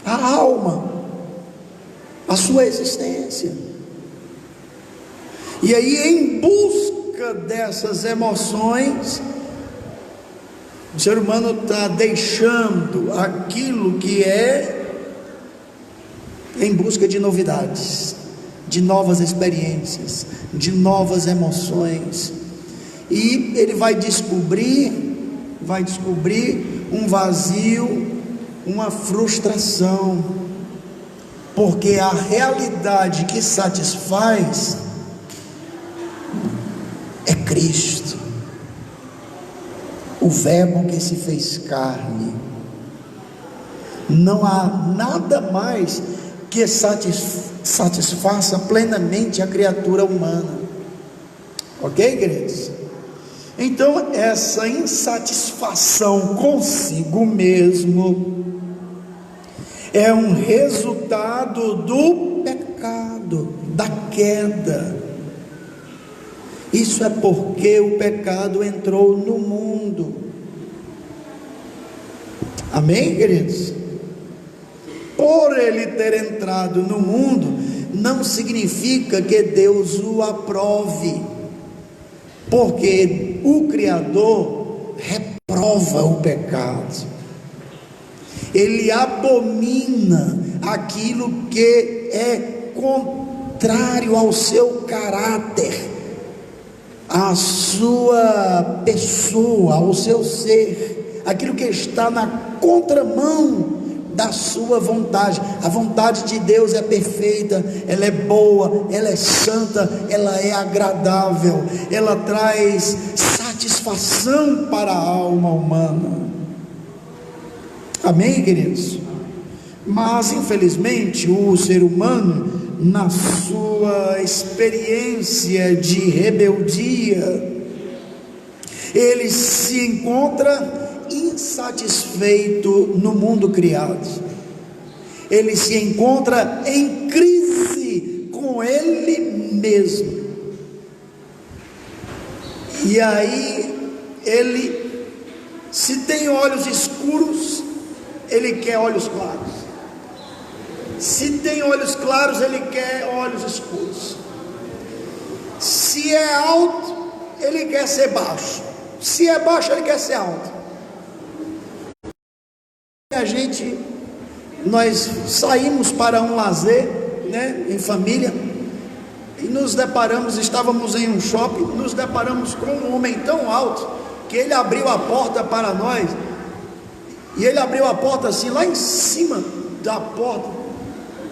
a alma, a sua existência. E aí, em busca dessas emoções, o ser humano está deixando aquilo que é, em busca de novidades, de novas experiências, de novas emoções, e ele vai descobrir um vazio, uma frustração. porque a realidade que satisfaz é Cristo, o Verbo que se fez carne. Não há nada mais que satisfaça plenamente a criatura humana. Ok, queridos? Então, essa insatisfação consigo mesmo é um resultado do pecado, da queda. Isso é porque o pecado entrou no mundo. Amém, queridos? Por ele ter entrado no mundo, não significa que Deus o aprove, porque o Criador reprova o pecado, ele abomina aquilo que é contrário ao seu caráter, à sua pessoa, ao seu ser, aquilo que está na contramão da sua vontade. A vontade de Deus é perfeita, ela é boa, ela é santa, ela é agradável, ela traz satisfação para a alma humana. Amém, queridos? Mas infelizmente o ser humano, na sua experiência de rebeldia, ele se encontra insatisfeito no mundo criado, ele se encontra em crise com ele mesmo, e aí ele, se tem olhos escuros, ele quer olhos claros, se tem olhos claros, ele quer olhos escuros, se é alto, ele quer ser baixo, se é baixo, ele quer ser alto. Nós saímos para um lazer, né, em família, e nos deparamos, estávamos em um shopping, nos deparamos com um homem tão alto, que ele abriu a porta para nós, e ele abriu a porta assim, lá em cima da porta,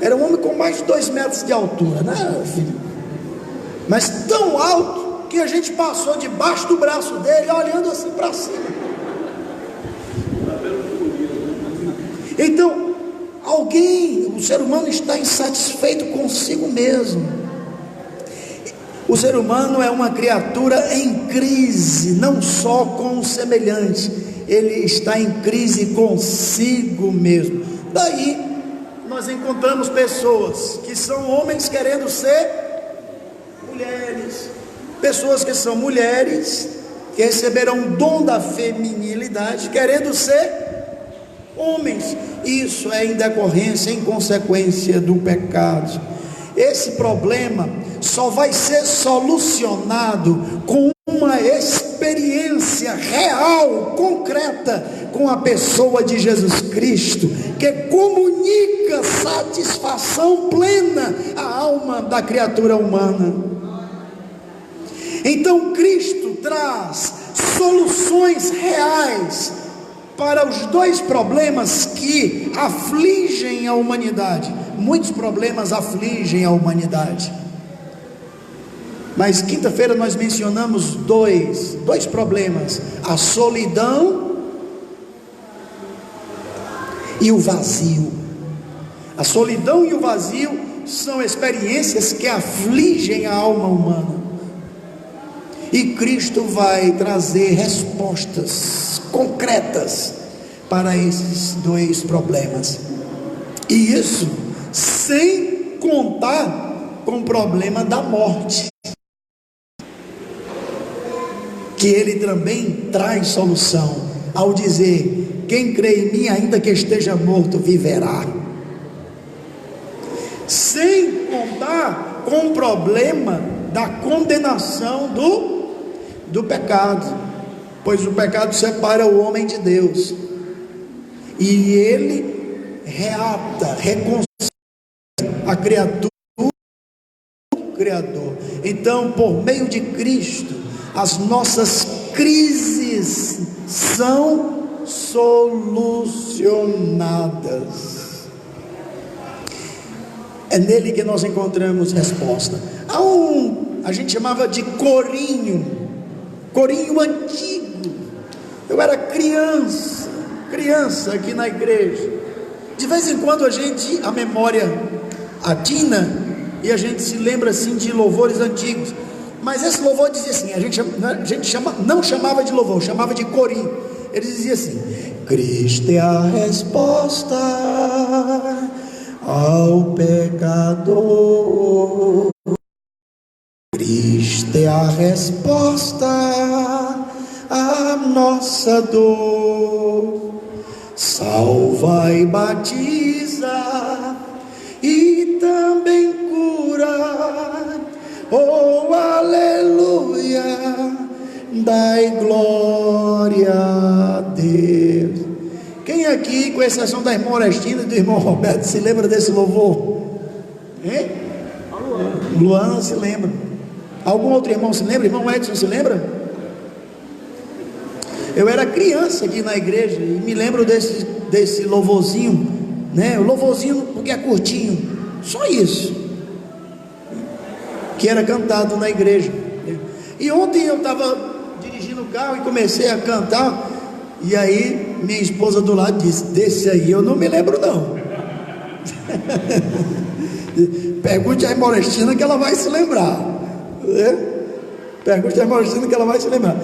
era um homem com mais de 2 metros de altura, né, filho? Mas tão alto, que a gente passou debaixo do braço dele, olhando assim para cima. Então, o ser humano está insatisfeito consigo mesmo. O ser humano é uma criatura em crise, não só com o semelhante, ele está em crise consigo mesmo. Daí, nós encontramos pessoas que são homens querendo ser mulheres, pessoas que são mulheres, que receberam o dom da feminilidade, querendo ser homens. Isso é em decorrência, em consequência do pecado. Esse problema só vai ser solucionado com uma experiência real, concreta, com a pessoa de Jesus Cristo, que comunica satisfação plena à alma da criatura humana. Então Cristo traz soluções reais para os 2 problemas que afligem a humanidade. Muitos problemas afligem a humanidade, mas quinta-feira nós mencionamos dois problemas: a solidão e o vazio. A solidão e o vazio são experiências que afligem a alma humana, e Cristo vai trazer respostas concretas para esses 2 problemas, e isso sem contar com o problema da morte, que ele também traz solução, ao dizer: quem crê em mim, ainda que esteja morto, viverá. Sem contar com o problema da condenação do pecado, pois o pecado separa o homem de Deus, e ele reconcilia a criatura com o Criador. Então, por meio de Cristo, as nossas crises são solucionadas. É nele que nós encontramos resposta. A gente chamava de corinho antigo. Eu era criança aqui na igreja. De vez em quando a memória atina e a gente se lembra assim de louvores antigos. Mas esse louvor dizia assim, não chamava de louvor, chamava de corinho. Ele dizia assim: Cristo é a resposta ao pecador. Cristo é a resposta à nossa dor. Salva e batiza e também cura. Oh, aleluia, dai glória a Deus. Quem aqui, com exceção da irmã Orestina e do irmão Roberto, se lembra desse louvor? Hein? Luana se lembra. Algum outro irmão se lembra? Irmão Edson se lembra? Eu era criança aqui na igreja e me lembro desse louvorzinho, né? O louvorzinho porque é curtinho, só isso, que era cantado na igreja. E ontem eu estava dirigindo o carro e comecei a cantar, e aí minha esposa do lado disse: desse aí eu não me lembro não. Pergunte a irmã Orestina que ela vai se lembrar, né? Pergunte a irmã Orestina que ela vai se lembrar.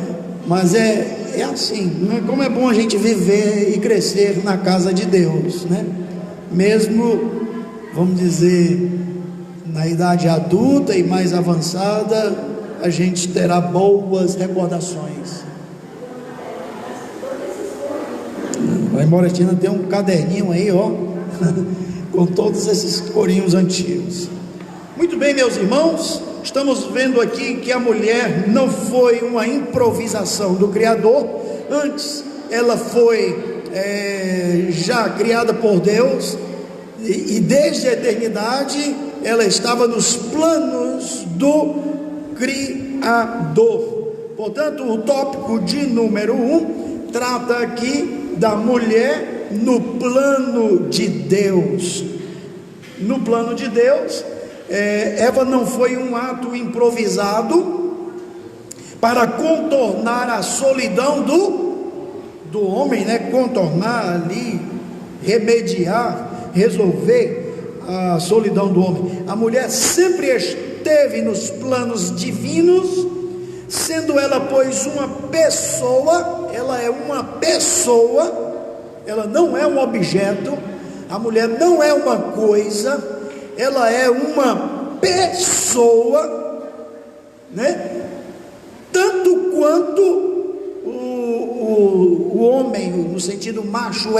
Mas é assim, né? Como é bom a gente viver e crescer na casa de Deus, né? Mesmo, vamos dizer, na idade adulta e mais avançada, a gente terá boas recordações. A irmã Orestina tem um caderninho aí, ó, com todos esses corinhos antigos. Muito bem, meus irmãos, estamos vendo aqui que a mulher não foi uma improvisação do Criador. Antes ela foi já criada por Deus, e desde a eternidade ela estava nos planos do Criador. Portanto, o tópico de número 1 trata aqui da mulher no plano de Deus. No plano de Deus, Eva não foi um ato improvisado para contornar a solidão do homem, né? Contornar ali, remediar, resolver a solidão do homem. A mulher sempre esteve nos planos divinos, sendo ela, pois, uma pessoa. Ela é uma pessoa, ela não é um objeto. A mulher não é uma coisa, ela é uma pessoa, né? Tanto quanto o homem, no sentido macho,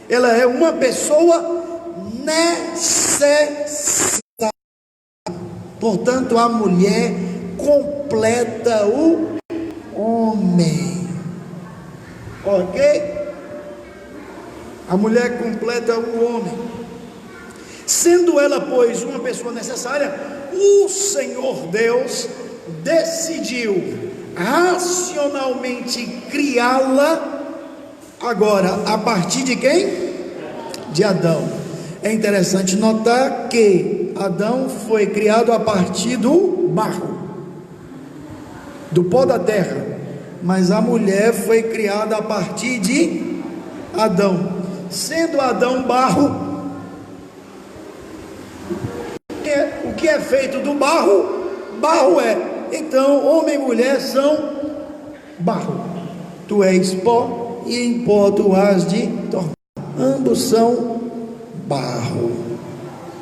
ela é uma pessoa necessária. Portanto, a mulher completa o homem, ok? A mulher completa o homem. Sendo ela, pois, uma pessoa necessária, o Senhor Deus decidiu racionalmente criá-la. Agora, a partir de quem? De Adão. É interessante notar que Adão foi criado a partir do barro, do pó da terra, mas a mulher foi criada a partir de Adão. Sendo Adão barro, o que é feito do barro, barro é. Então, homem e mulher são barro. Tu és pó e em pó tu has de tornar. Ambos são barro.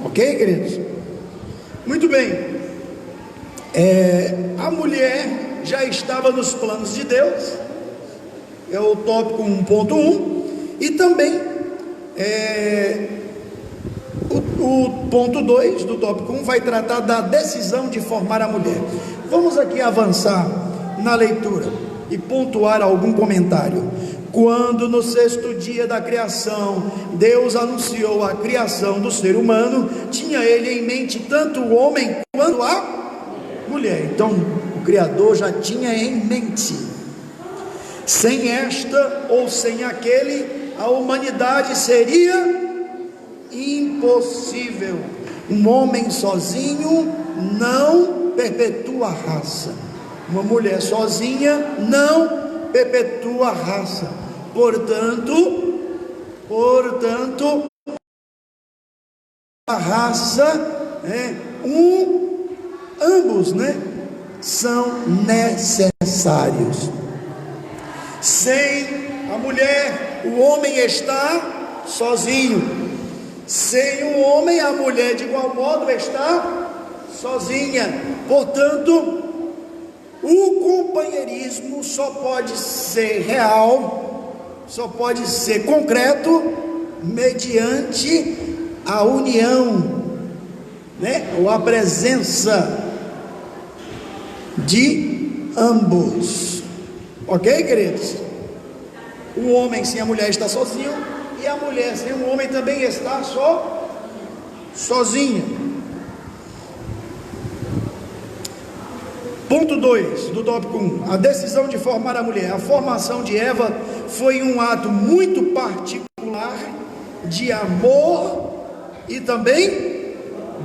Ok, queridos? Muito bem. A mulher já estava nos planos de Deus. É o tópico 1.1. E também o ponto 2 do tópico 1 vai tratar da decisão de formar a mulher. Vamos aqui avançar na leitura e pontuar algum comentário. Quando no 6º dia da criação Deus anunciou a criação do ser humano, tinha ele em mente tanto o homem quanto a mulher. Então o Criador já tinha em mente: sem esta ou sem aquele, a humanidade seria impossível. Um homem sozinho não perpetua a raça. Uma mulher sozinha não perpetua a raça. Portanto, a raça, ambos, são necessários. Sem a mulher, o homem está sozinho. Sem o homem, a mulher de igual modo está sozinha. Portanto, o companheirismo só pode ser real, só pode ser concreto mediante a união, ou a presença de ambos. Ok, queridos? O homem sem a mulher está sozinho, e a mulher sem o homem também está sozinha. Ponto 2 do tópico 1. A decisão de formar a mulher. A formação de Eva foi um ato muito particular de amor e também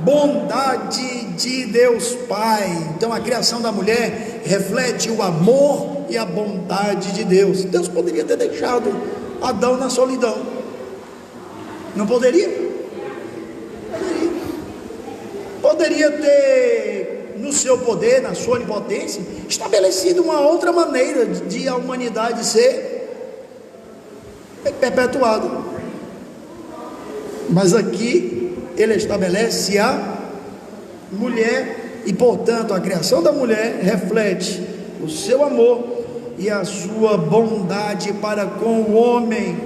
bondade de Deus Pai. Então a criação da mulher reflete o amor e a bondade de Deus. Deus poderia ter deixado Adão na solidão. Não poderia? Poderia ter, no seu poder, na sua onipotência, estabelecido uma outra maneira de a humanidade ser perpetuada. Mas aqui ele estabelece a mulher, e portanto a criação da mulher reflete o seu amor e a sua bondade para com o homem.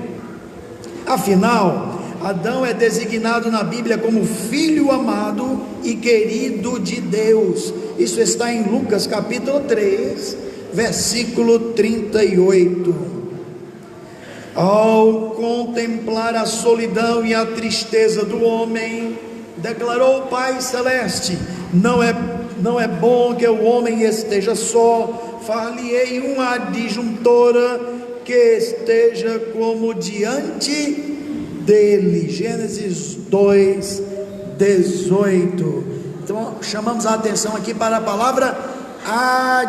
Afinal, Adão é designado na Bíblia como filho amado e querido de Deus. Isso está em Lucas capítulo 3, versículo 38. Ao contemplar a solidão e a tristeza do homem, declarou o Pai Celeste: não é bom que o homem esteja só, far-lhe-ei uma adjuntora que esteja como diante dele. Gênesis 2, 18. Então chamamos a atenção aqui para a palavra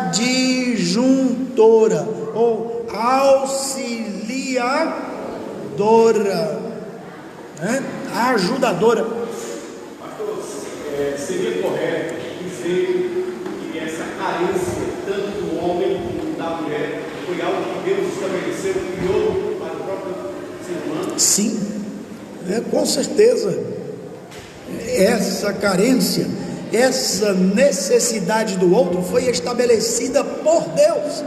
adjuntora ou auxiliadora, ajudadora. Pastor, seria correto dizer que essa carência tanto do homem como da mulher foi algo que Deus estabeleceu e criou para o próprio ser humano? Sim, com certeza. Essa carência, essa necessidade do outro foi estabelecida por Deus.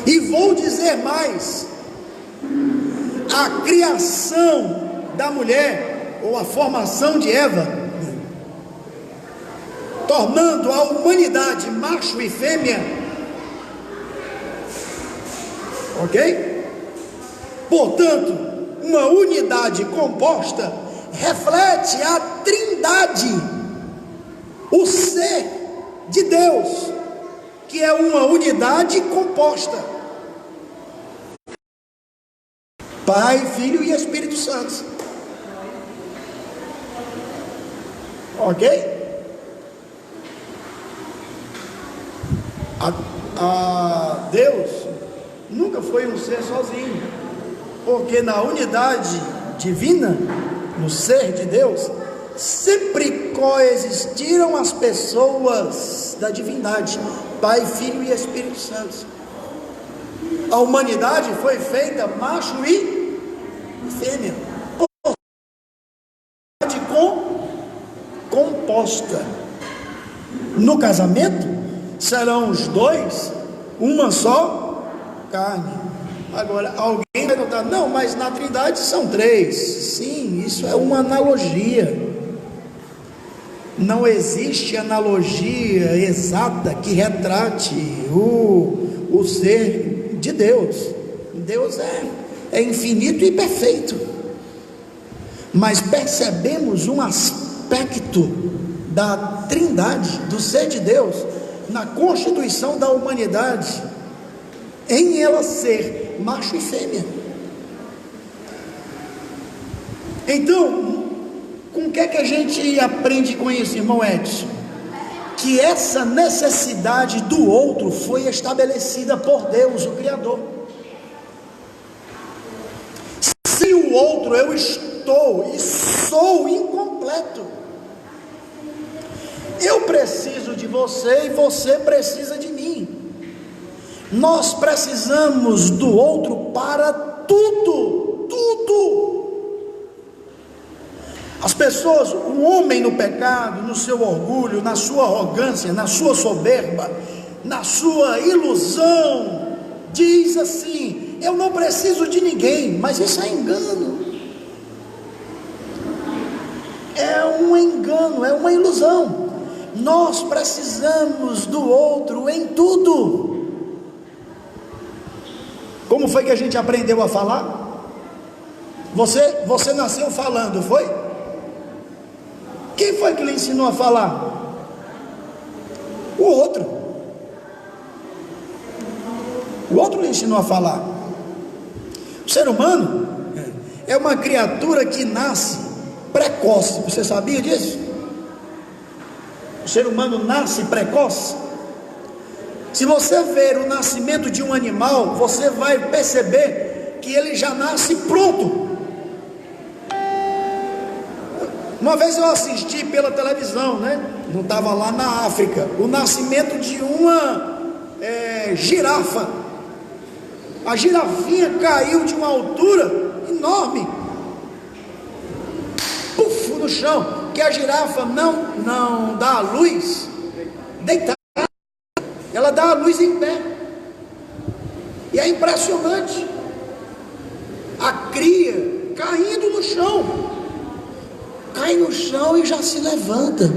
E vou dizer mais: a criação da mulher, ou a formação de Eva, tornando a humanidade macho e fêmea, ok? Portanto, uma unidade composta reflete a trindade, o ser de Deus, que é uma unidade composta: Pai, Filho e Espírito Santo. Ok? Deus nunca foi um ser sozinho, porque na unidade divina, no ser de Deus, sempre coexistiram as pessoas da divindade, Pai, Filho e Espírito Santo. A humanidade foi feita macho e fêmea, composta. No casamento serão os dois uma só carne. Agora alguém vai notar: não, mas na Trindade são três. Sim, isso é uma analogia. Não existe analogia exata que retrate o ser de Deus. Deus é infinito e perfeito, mas percebemos um aspecto da Trindade, do ser de Deus, na constituição da humanidade, em ela ser macho e fêmea. Então, com o que é que a gente aprende com isso, irmão Edson? Que essa necessidade do outro foi estabelecida por Deus, o Criador. Sem o outro eu estou e sou incompleto. Eu preciso de você e você precisa de mim. Nós precisamos do outro para tudo, tudo. As pessoas, o homem no pecado, no seu orgulho, na sua arrogância, na sua soberba, na sua ilusão, diz assim: eu não preciso de ninguém. Mas isso é engano. É um engano, é uma ilusão. Nós precisamos do outro em tudo. Como foi que a gente aprendeu a falar? Você nasceu falando, foi? Quem foi que lhe ensinou a falar? O outro. O outro lhe ensinou a falar. O ser humano é uma criatura que nasce precoce. Você sabia disso? O ser humano nasce precoce. Se você ver o nascimento de um animal, você vai perceber que ele já nasce pronto. Uma vez eu assisti pela televisão, né? Não estava lá na África, o nascimento de uma girafa. A girafinha caiu de uma altura enorme, puf, no chão, que a girafa não dá a luz deitada, ela dá a luz em pé. E é impressionante, a cria caindo no chão, cai no chão e já se levanta.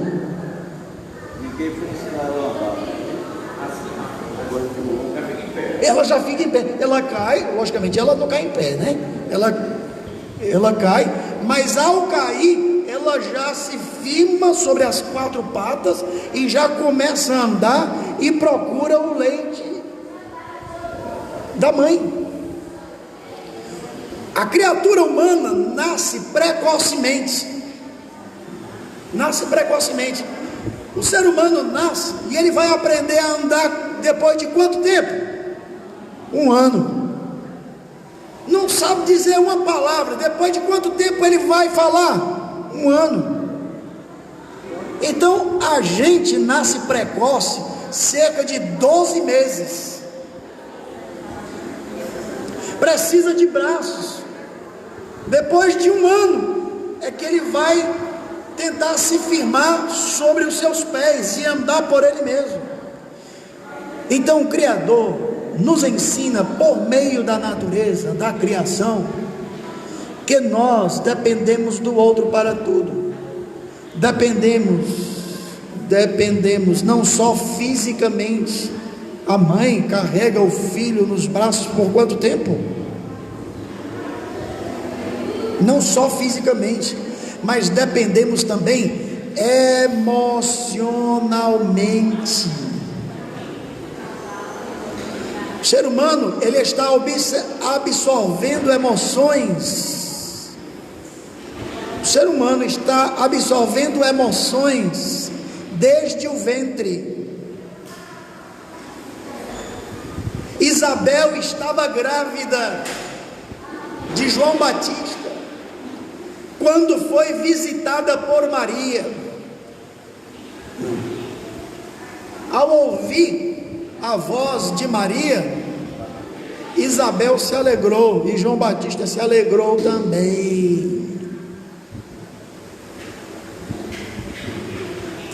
Ninguém foi ensinado a andar assim, agora já fica em pé. Ela já fica em pé, ela cai, logicamente ela não cai em pé, né? Ela cai, mas ao cair, ela já se firma sobre as quatro patas e já começa a andar e procura o leite da mãe. A criatura humana nasce precocemente. Nasce precocemente. O ser humano nasce e ele vai aprender a andar depois de quanto tempo? 1 ano. Não sabe dizer uma palavra. Depois de quanto tempo ele vai falar? 1 ano. Então a gente nasce precoce cerca de 12 meses. Precisa de braços. Depois de 1 ano é que ele vai tentar se firmar sobre os seus pés e andar por ele mesmo. Então o Criador nos ensina por meio da natureza, da criação, que nós dependemos do outro para tudo. Dependemos não só fisicamente. A mãe carrega o filho nos braços por quanto tempo? Não só fisicamente, mas dependemos também emocionalmente. O ser humano, ele está absorvendo emoções. O ser humano está absorvendo emoções desde o ventre. Isabel estava grávida de João Batista quando foi visitada por Maria. Ao ouvir a voz de Maria, Isabel se alegrou e João Batista se alegrou também.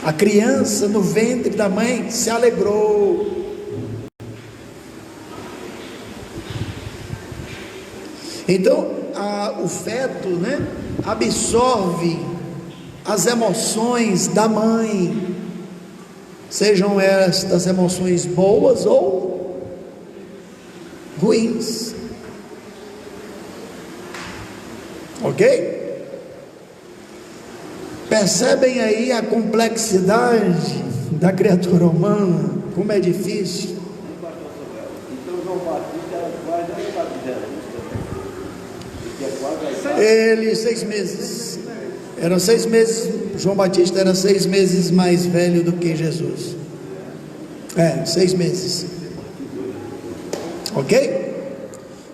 A criança no ventre da mãe se alegrou. Então, o feto, né, absorve as emoções da mãe, sejam estas emoções boas ou ruins. Ok? Percebem aí a complexidade da criatura humana, como é difícil. Então João Batista era quase Ele, 6 meses. Eram 6 meses. João Batista era 6 meses mais velho do que Jesus. 6 meses. Ok?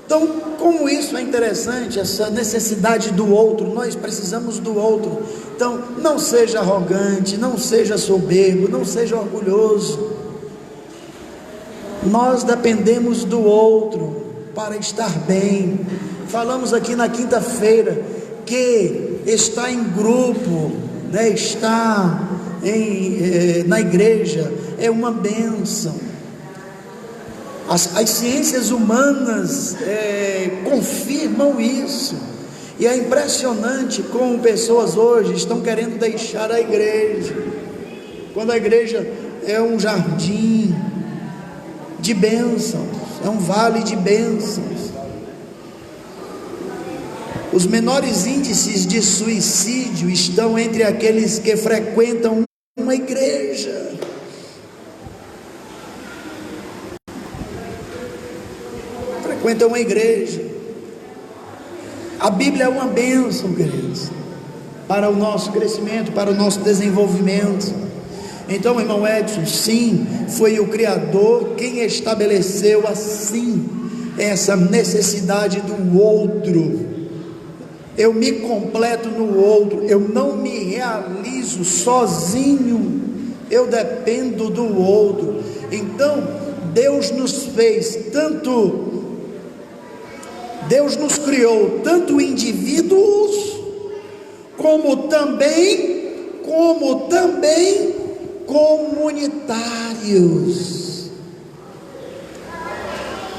Então, como isso é interessante, essa necessidade do outro, nós precisamos do outro. Então, não seja arrogante, não seja soberbo, não seja orgulhoso. Nós dependemos do outro para estar bem. Falamos aqui na quinta-feira que estar em grupo, né, estar na igreja é uma bênção. As ciências humanas confirmam isso, e é impressionante como pessoas hoje estão querendo deixar a igreja, quando a igreja é um jardim de bênçãos, é um vale de bênçãos. Os menores índices de suicídio estão entre aqueles que frequentam uma igreja. Frequentam uma igreja. A Bíblia é uma bênção, queridos, para o nosso crescimento, para o nosso desenvolvimento. Então, irmão Edson, sim, foi o Criador quem estabeleceu assim essa necessidade do outro. Eu me completo no outro, eu não me realizo sozinho, eu dependo do outro. Então, Deus nos criou tanto indivíduos, como também comunitários.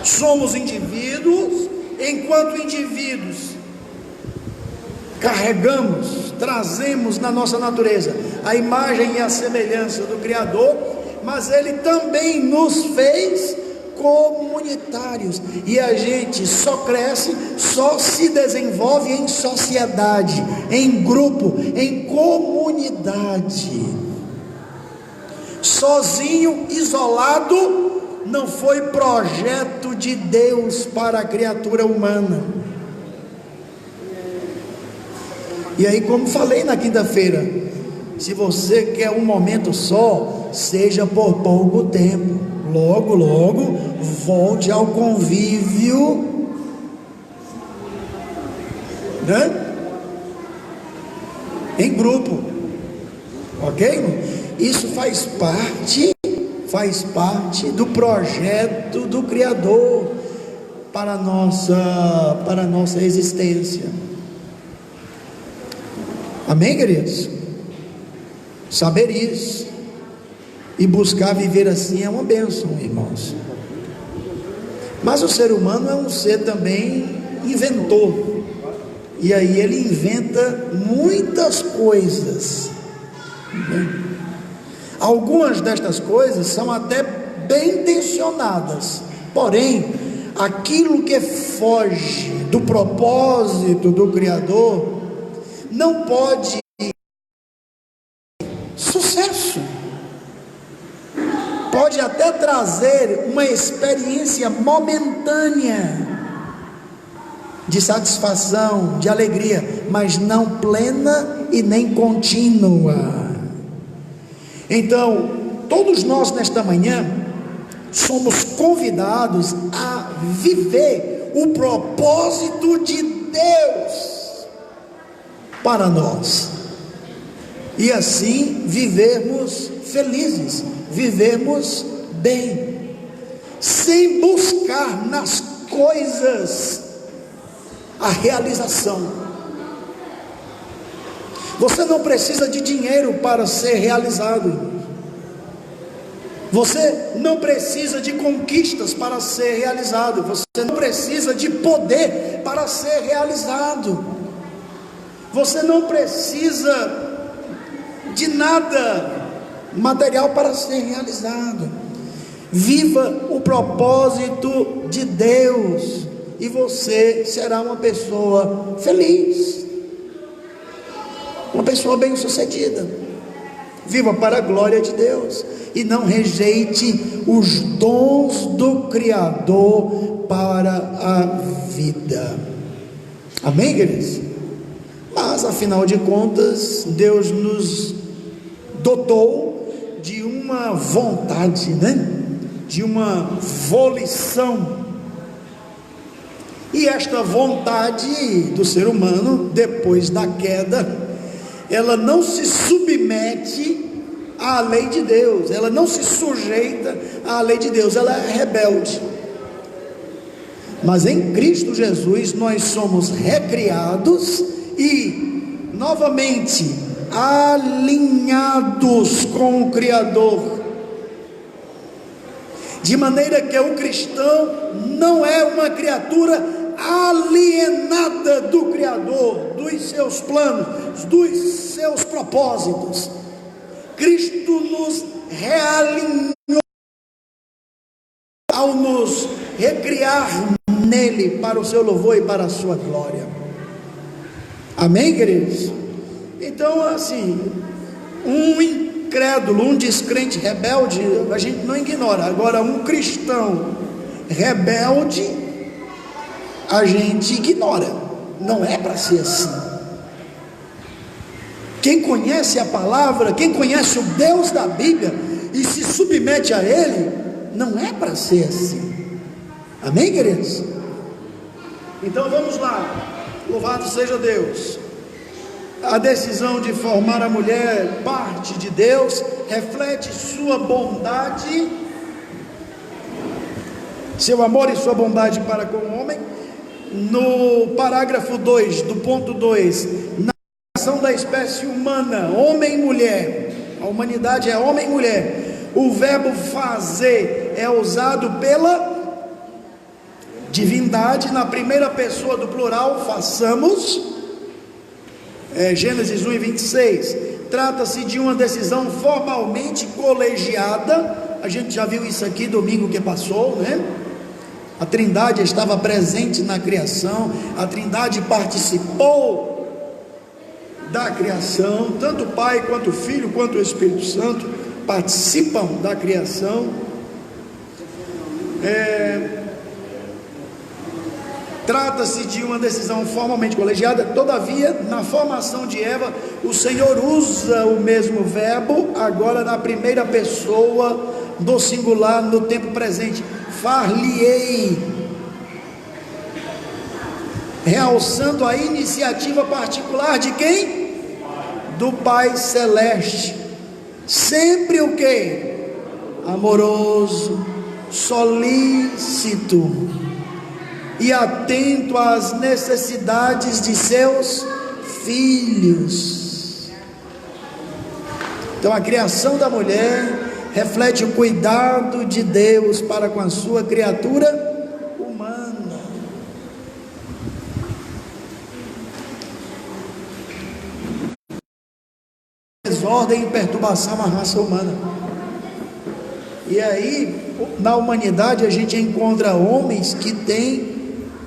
Somos indivíduos, enquanto indivíduos trazemos na nossa natureza a imagem e a semelhança do Criador, mas Ele também nos fez comunitários, e a gente só cresce, só se desenvolve em sociedade, em grupo, em comunidade. Sozinho, isolado, não foi projeto de Deus para a criatura humana. E aí, como falei na quinta-feira, se você quer um momento só, seja por pouco tempo, logo, logo, volte ao convívio, né? Em grupo, ok? Isso faz parte do projeto do Criador para a nossa existência. Amém, queridos? Saber isso e buscar viver assim é uma bênção, irmãos. Mas o ser humano é um ser também inventor, e aí ele inventa muitas coisas, né? Algumas destas coisas são até bem intencionadas, porém aquilo que foge do propósito do Criador não pode sucesso. Pode até trazer uma experiência momentânea de satisfação, de alegria, mas não plena e nem contínua. Então, todos nós nesta manhã somos convidados a viver o propósito de Deus para nós, e assim vivermos felizes, vivermos bem, sem buscar nas coisas a realização. Você não precisa de dinheiro para ser realizado. Você não precisa de conquistas para ser realizado. Você não precisa de poder para ser realizado. Você não precisa de nada material para ser realizado. Viva o propósito de Deus e você será uma pessoa feliz, uma pessoa bem-sucedida. Viva para a glória de Deus e não rejeite os dons do Criador para a vida. Amém, queridos? Mas afinal de contas, Deus nos dotou de uma vontade, né? De uma volição. E esta vontade do ser humano, depois da queda, ela não se submete à lei de Deus, ela não se sujeita à lei de Deus, ela é rebelde. Mas em Cristo Jesus nós somos recriados e novamente alinhados com o Criador, de maneira que o cristão não é uma criatura alienada do Criador, dos seus planos, dos seus propósitos. Cristo nos realinhou ao nos recriar nele para o seu louvor e para a sua glória. Amém, queridos? Então, assim, um incrédulo, um descrente rebelde, a gente não ignora. Agora, um cristão rebelde, a gente ignora. Não é para ser assim. Quem conhece a palavra, quem conhece o Deus da Bíblia e se submete a Ele, não é para ser assim. Amém, queridos? Então vamos lá. Louvado seja Deus. A decisão de formar a mulher parte de Deus, reflete sua bondade, seu amor e sua bondade para com o homem. No parágrafo 2, do ponto 2, na ação da espécie humana, homem e mulher, a humanidade é homem e mulher, o verbo fazer é usado pela divindade na primeira pessoa do plural, façamos. Gênesis 1 e 26, trata-se de uma decisão formalmente colegiada. A gente já viu isso aqui domingo que passou, né? A Trindade estava presente na criação, a Trindade participou da criação, tanto o Pai quanto o Filho quanto o Espírito Santo participam da criação. Trata-se de uma decisão formalmente colegiada. Todavia, na formação de Eva, o Senhor usa o mesmo verbo, agora na primeira pessoa do singular, no tempo presente, far-lhe-ei, realçando a iniciativa particular de quem? Do Pai Celeste, sempre o que? Amoroso, solícito e atento às necessidades de seus filhos. Então a criação da mulher reflete o cuidado de Deus para com a sua criatura humana. Desordem e perturbação à raça humana. E aí, na humanidade, a gente encontra homens que têm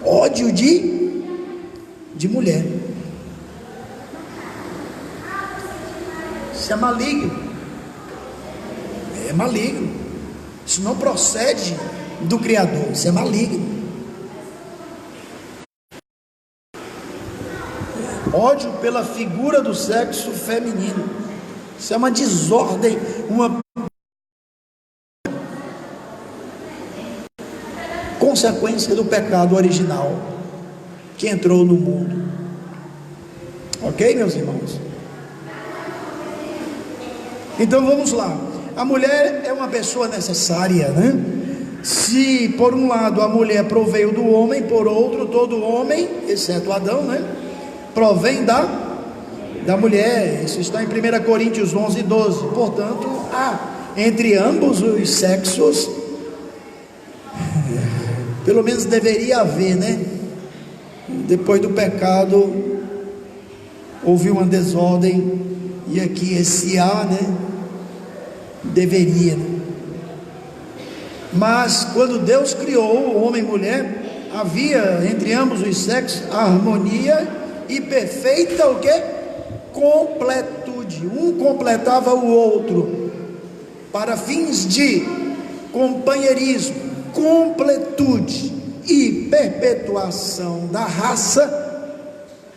ódio de mulher. Isso é maligno. É maligno. Isso não procede do Criador. Isso é maligno. Ódio pela figura do sexo feminino. Isso é uma desordem, uma consequência do pecado original que entrou no mundo. Ok, meus irmãos? Então vamos lá. A mulher é uma pessoa necessária, né? Se por um lado a mulher proveio do homem, por outro todo homem, exceto Adão, né, provém da mulher. Isso está em 1 Coríntios 11, 12. Portanto, entre ambos os sexos, pelo menos deveria haver, né? Depois do pecado houve uma desordem, e aqui esse né? Deveria, né? Mas quando Deus criou o homem e mulher, havia entre ambos os sexos harmonia e perfeita o quê? Completude. Um completava o outro para fins de companheirismo, completude e perpetuação da raça.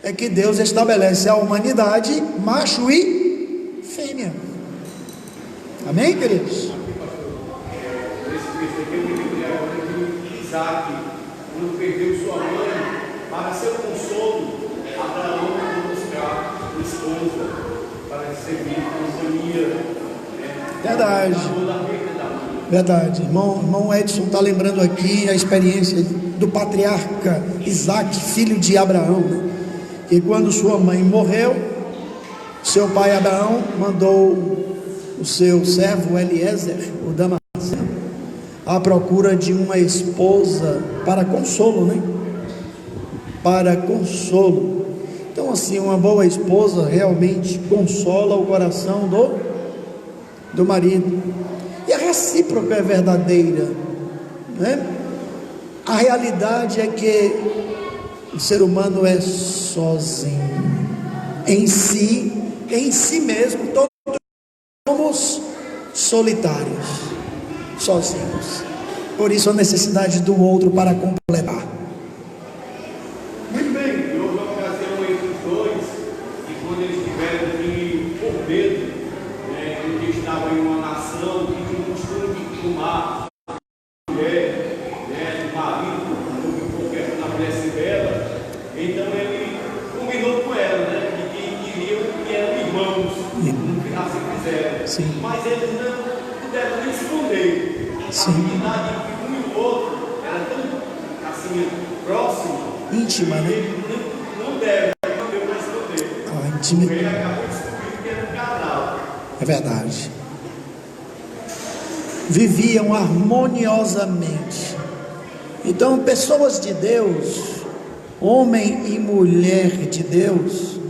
é que Deus estabelece a humanidade macho e fêmea. Amém, queridos? Nesse texto aqui, eu me lembro de Isaac, quando perdeu sua mãe, para seu consolo, Abraão foi buscar uma esposa para servir companhia. Verdade. Verdade. Irmão Edson está lembrando aqui a experiência do patriarca Isaac, filho de Abraão, né? Que quando sua mãe morreu, seu pai Abraão mandou o seu servo Eliezer, o Damasceno, à procura de uma esposa para consolo, né? Para consolo. Então, assim, uma boa esposa realmente consola o coração do marido. E a recíproca é verdadeira, né? A realidade é que o ser humano é sozinho, em si mesmo, todos somos solitários, sozinhos. Por isso a necessidade do outro para completar. Muito bem, houve uma ocasião entre os dois, e quando eles tiveram que, por medo, porque estavam em uma nação que tinha o costume de tomar a mulher, do marido, por questão da mulher se bela, então ele combinou com ela, que queriam que eram irmãos, assim fizeram. Sim. Mas eles não puderam responder. Sim. A intimidade entre um e o outro era tão assim, próxima, Íntima, né? não deu para responder. A intimidade. Ele acabou descobrindo que era um casal. É verdade. Viviam harmoniosamente. Então, pessoas de Deus, homem e mulher de Deus,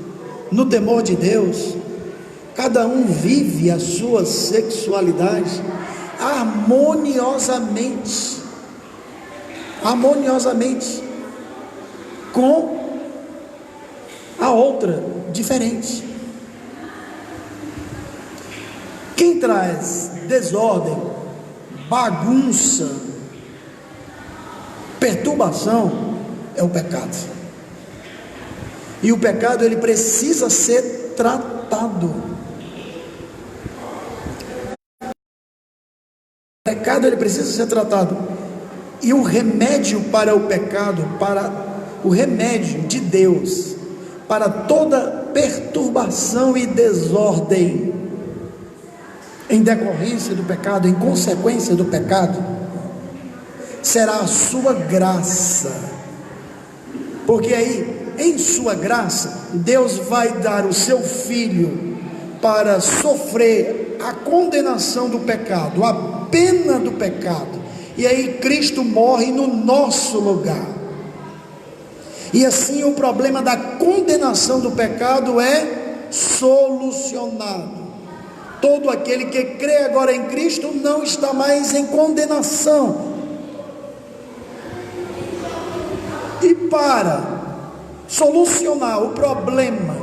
no temor de Deus, cada um vive a sua sexualidade harmoniosamente, com a outra diferente. Quem traz desordem, bagunça, perturbação é o pecado. E o pecado ele precisa ser tratado. O pecado ele precisa ser tratado. E o remédio para o pecado, para o remédio de Deus para toda perturbação e desordem em decorrência do pecado, em consequência do pecado, será a sua graça. Porque aí, em sua graça, Deus vai dar o seu filho para sofrer a condenação do pecado, a pena do pecado. E aí Cristo morre no nosso lugar. E assim o problema da condenação do pecado é solucionado. Todo aquele que crê agora em Cristo não está mais em condenação. E para solucionar o problema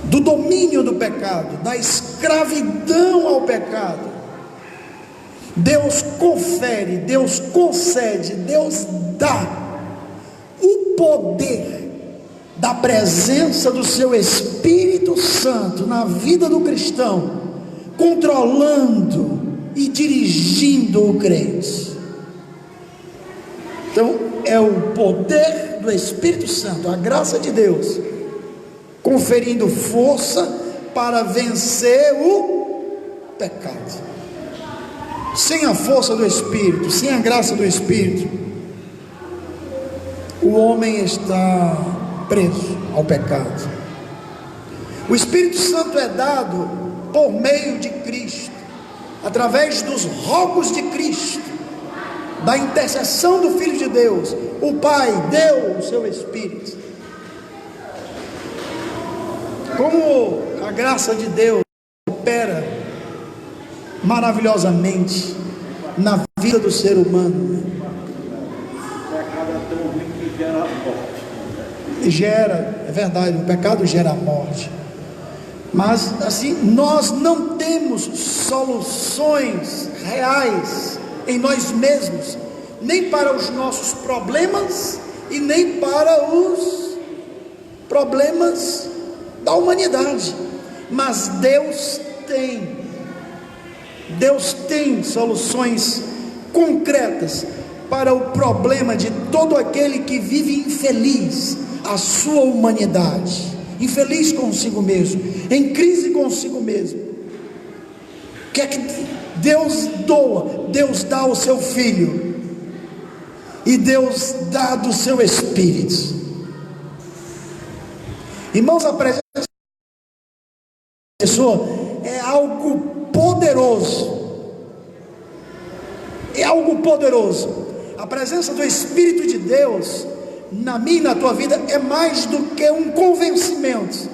do domínio do pecado, da escravidão ao pecado, Deus confere, Deus concede, Deus dá o poder da presença do seu Espírito Santo na vida do cristão, controlando e dirigindo o crente. Então é o poder do Espírito Santo, a graça de Deus, conferindo força para vencer o pecado. Sem a força do Espírito, sem a graça do Espírito, o homem está preso ao pecado. O Espírito Santo é dado por meio de Cristo, através dos rogos de Cristo, da intercessão do Filho de Deus. O Pai deu o seu Espírito. Como a graça de Deus opera maravilhosamente na vida do ser humano. Gera, é verdade, o pecado gera a morte. Mas assim, nós não temos soluções reais em nós mesmos, nem para os nossos problemas e nem para os problemas da humanidade, mas Deus tem soluções concretas para o problema de todo aquele que vive infeliz, a sua humanidade, infeliz consigo mesmo, em crise consigo mesmo. O que é que Deus doa? Deus dá o seu Filho, e Deus dá do seu Espírito. Irmãos, a presença da pessoa é algo poderoso. É algo poderoso. A presença do Espírito de Deus na minha e na tua vida é mais do que um convencimento.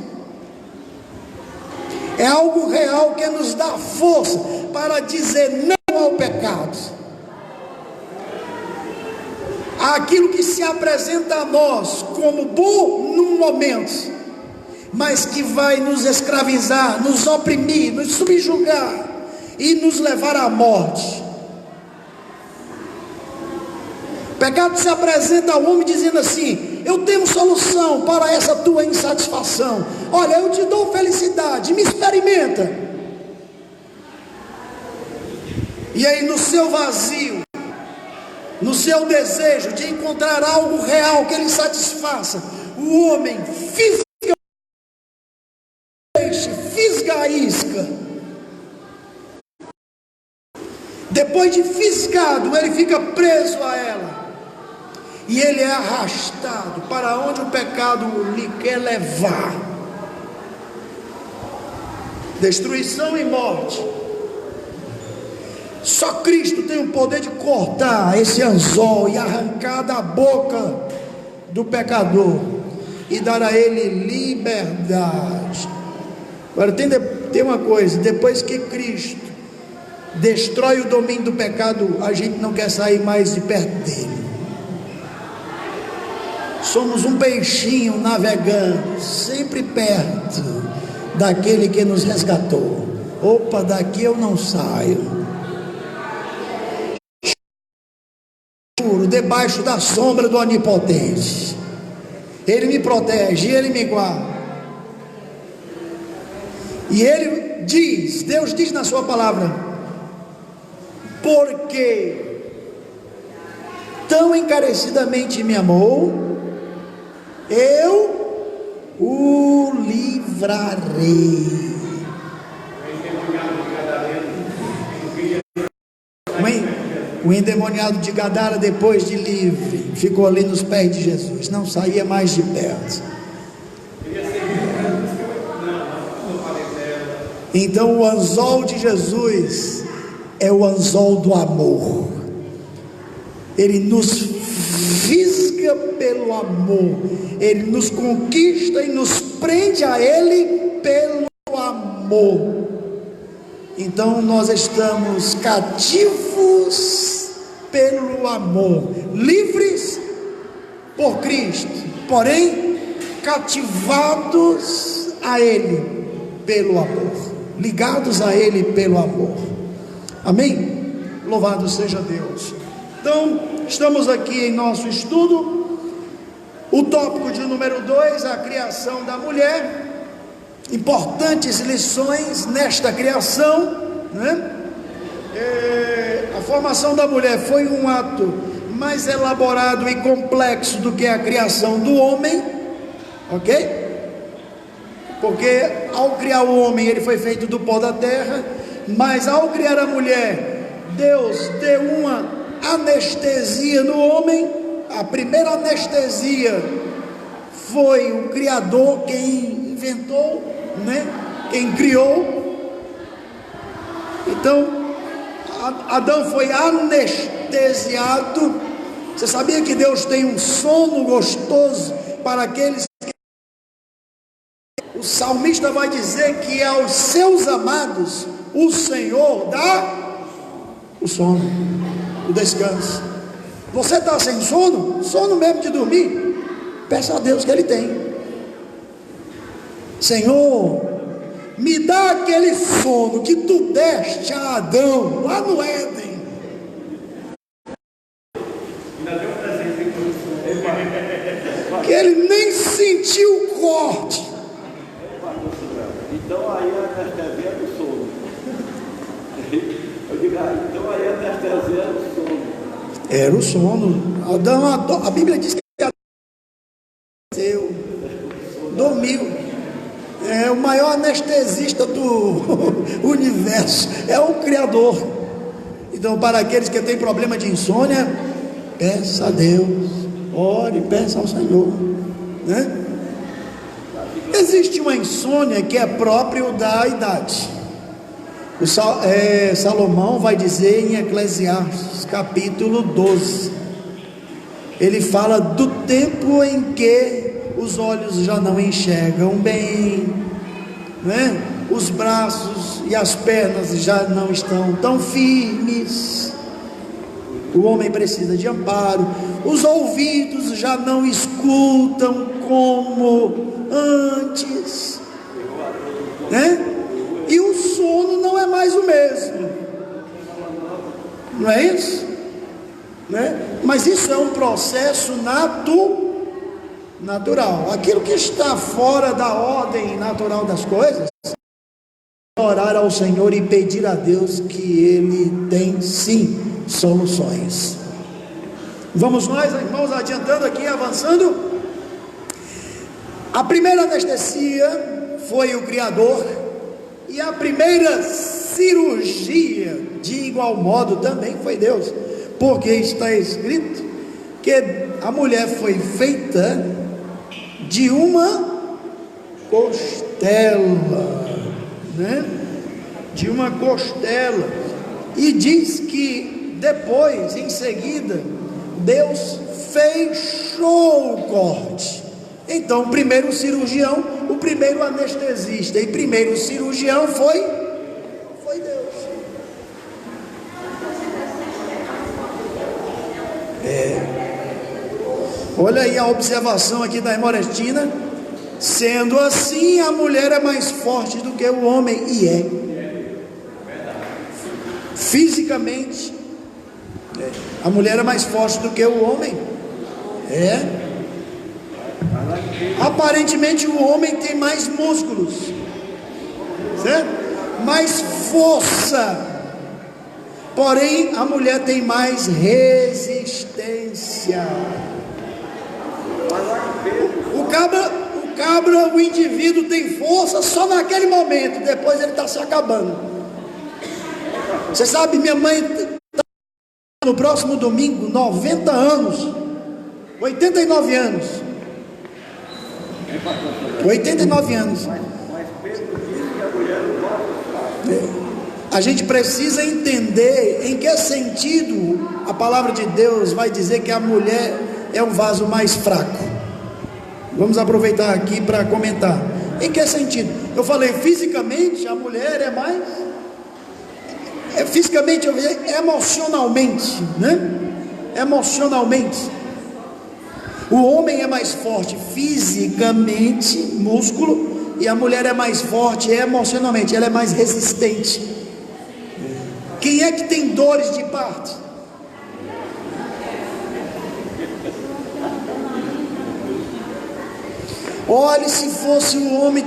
É algo real que nos dá força para dizer não ao pecado. Aquilo que se apresenta a nós como bom num momento, mas que vai nos escravizar, nos oprimir, nos subjugar e nos levar à morte. O pecado se apresenta ao homem dizendo assim: eu tenho solução para essa tua insatisfação. Olha, eu te dou felicidade, me experimenta. E aí, no seu vazio, no seu desejo de encontrar algo real que lhe satisfaça, o homem fisga a isca. Depois de fisgado, ele fica preso a ela, e ele é arrastado para onde o pecado lhe quer levar. Destruição e morte. Só Cristo tem o poder de cortar esse anzol e arrancar da boca do pecador e dar a ele liberdade. Agora tem uma coisa: depois que Cristo destrói o domínio do pecado, a gente não quer sair mais de perto dele. Somos um peixinho navegando sempre perto daquele que nos resgatou. Opa, daqui eu não saio. Debaixo da sombra do Onipotente, Ele me protege, Ele me guarda. E Ele diz, Deus diz na sua palavra: porque tão encarecidamente me amou, eu o livrarei. O endemoniado de Gadara, depois de livre, ficou ali nos pés de Jesus, não saía mais de perto. Então o anzol de Jesus é o anzol do amor. Ele nos fisga pelo amor, Ele nos conquista e nos prende a Ele pelo amor. Então nós estamos cativos pelo amor, livres por Cristo, porém cativados a Ele pelo amor, ligados a Ele pelo amor. Amém? Louvado seja Deus. Então estamos aqui em nosso estudo, o tópico de número 2, a criação da mulher. Importantes lições nesta criação, né? A formação da mulher foi um ato mais elaborado e complexo do que a criação do homem, ok? Porque ao criar o homem, ele foi feito do pó da terra, mas ao criar a mulher, Deus deu uma anestesia no homem. A primeira anestesia foi o Criador quem inventou, né? Quem criou. Então Adão foi anestesiado. Você sabia que Deus tem um sono gostoso para aqueles que... O salmista vai dizer que aos seus amados o Senhor dá o sono, o descanso. Você está sem sono? Sono mesmo de dormir? Peça a Deus que Ele tem. Senhor, me dá aquele sono que tu deste a Adão lá no Éden. Era o sono. Adão, a Bíblia diz que Adão dormiu. É o maior anestesista do universo, é o Criador. Então, para aqueles que têm problema de insônia, peça a Deus, ore, peça ao Senhor, né? Existe uma insônia que é próprio da idade. Salomão vai dizer em Eclesiastes capítulo 12, ele fala do tempo em que os olhos já não enxergam bem, né? Os braços e as pernas já não estão tão firmes, o homem precisa de amparo, os ouvidos já não escutam como antes, né? E o sono não é mais o mesmo, não é isso? Né? Mas isso é um processo natural. Aquilo que está fora da ordem natural das coisas, orar ao Senhor e pedir a Deus que Ele tem sim soluções. Vamos nós, irmãos, adiantando aqui, avançando. A primeira anestesia foi o Criador, e a primeira cirurgia, de igual modo, também foi Deus, porque está escrito que a mulher foi feita de uma costela, né? De uma costela, e diz que depois, em seguida, Deus fechou o corte. Então, o primeiro cirurgião, o primeiro anestesista e primeiro cirurgião foi Deus. Olha aí a observação aqui da irmã Ernestina. Sendo assim, a mulher é mais forte do que o homem, e é. Fisicamente, a mulher é mais forte do que o homem. Aparentemente o homem tem mais músculos, certo? Mais força, porém a mulher tem mais resistência. O indivíduo tem força só naquele momento, depois ele está se acabando. Você sabe, minha mãe no próximo domingo, 90 anos, 89 anos. 89 anos. A gente precisa entender em que sentido a palavra de Deus vai dizer que a mulher é um vaso mais fraco. Vamos aproveitar aqui para comentar. Em que sentido? Eu falei fisicamente, a mulher é mais fisicamente, emocionalmente, né? Emocionalmente. O homem é mais forte fisicamente, músculo, e a mulher é mais forte emocionalmente, ela é mais resistente. Quem é que tem dores de parto? Olhe, se fosse o homem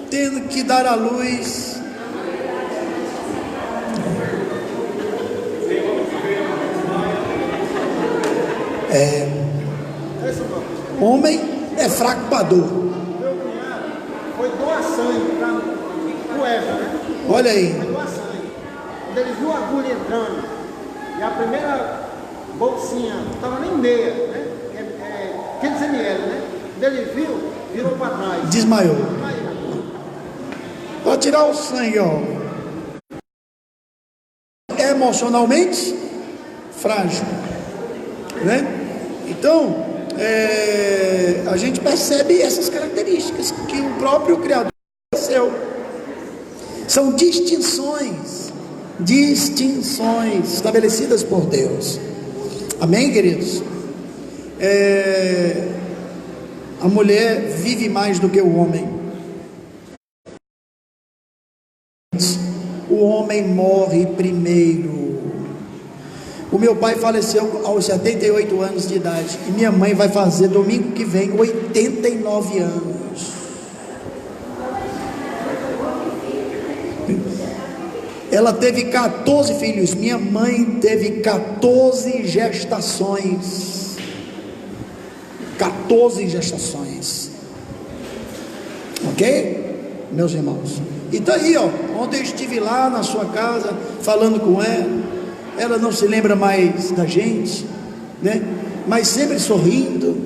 tendo que dar à luz, homem é fraco para dor. Meu cunhado foi doar sangue para o Eva, né? Olha aí. Foi doar sangue. Quando ele viu a agulha entrando, e a primeira bolsinha, não estava nem meia, né? 500 ml, né? Quando ele viu, virou para trás. Desmaiou. Para tirar o sangue, ó. Emocionalmente frágil, né? Então, a gente percebe essas características que o próprio Criador estabeleceu. São distinções estabelecidas por Deus. Amém, queridos? A mulher vive mais do que o homem. O homem morre primeiro. O meu pai faleceu aos 78 anos de idade, e minha mãe vai fazer domingo que vem 89 anos. Ela teve 14 filhos. Minha mãe teve 14 gestações. 14 gestações. Ok? Meus irmãos. E tá aí, ó. Ontem eu estive lá na sua casa falando com ela. Ela não se lembra mais da gente, né? Mas sempre sorrindo,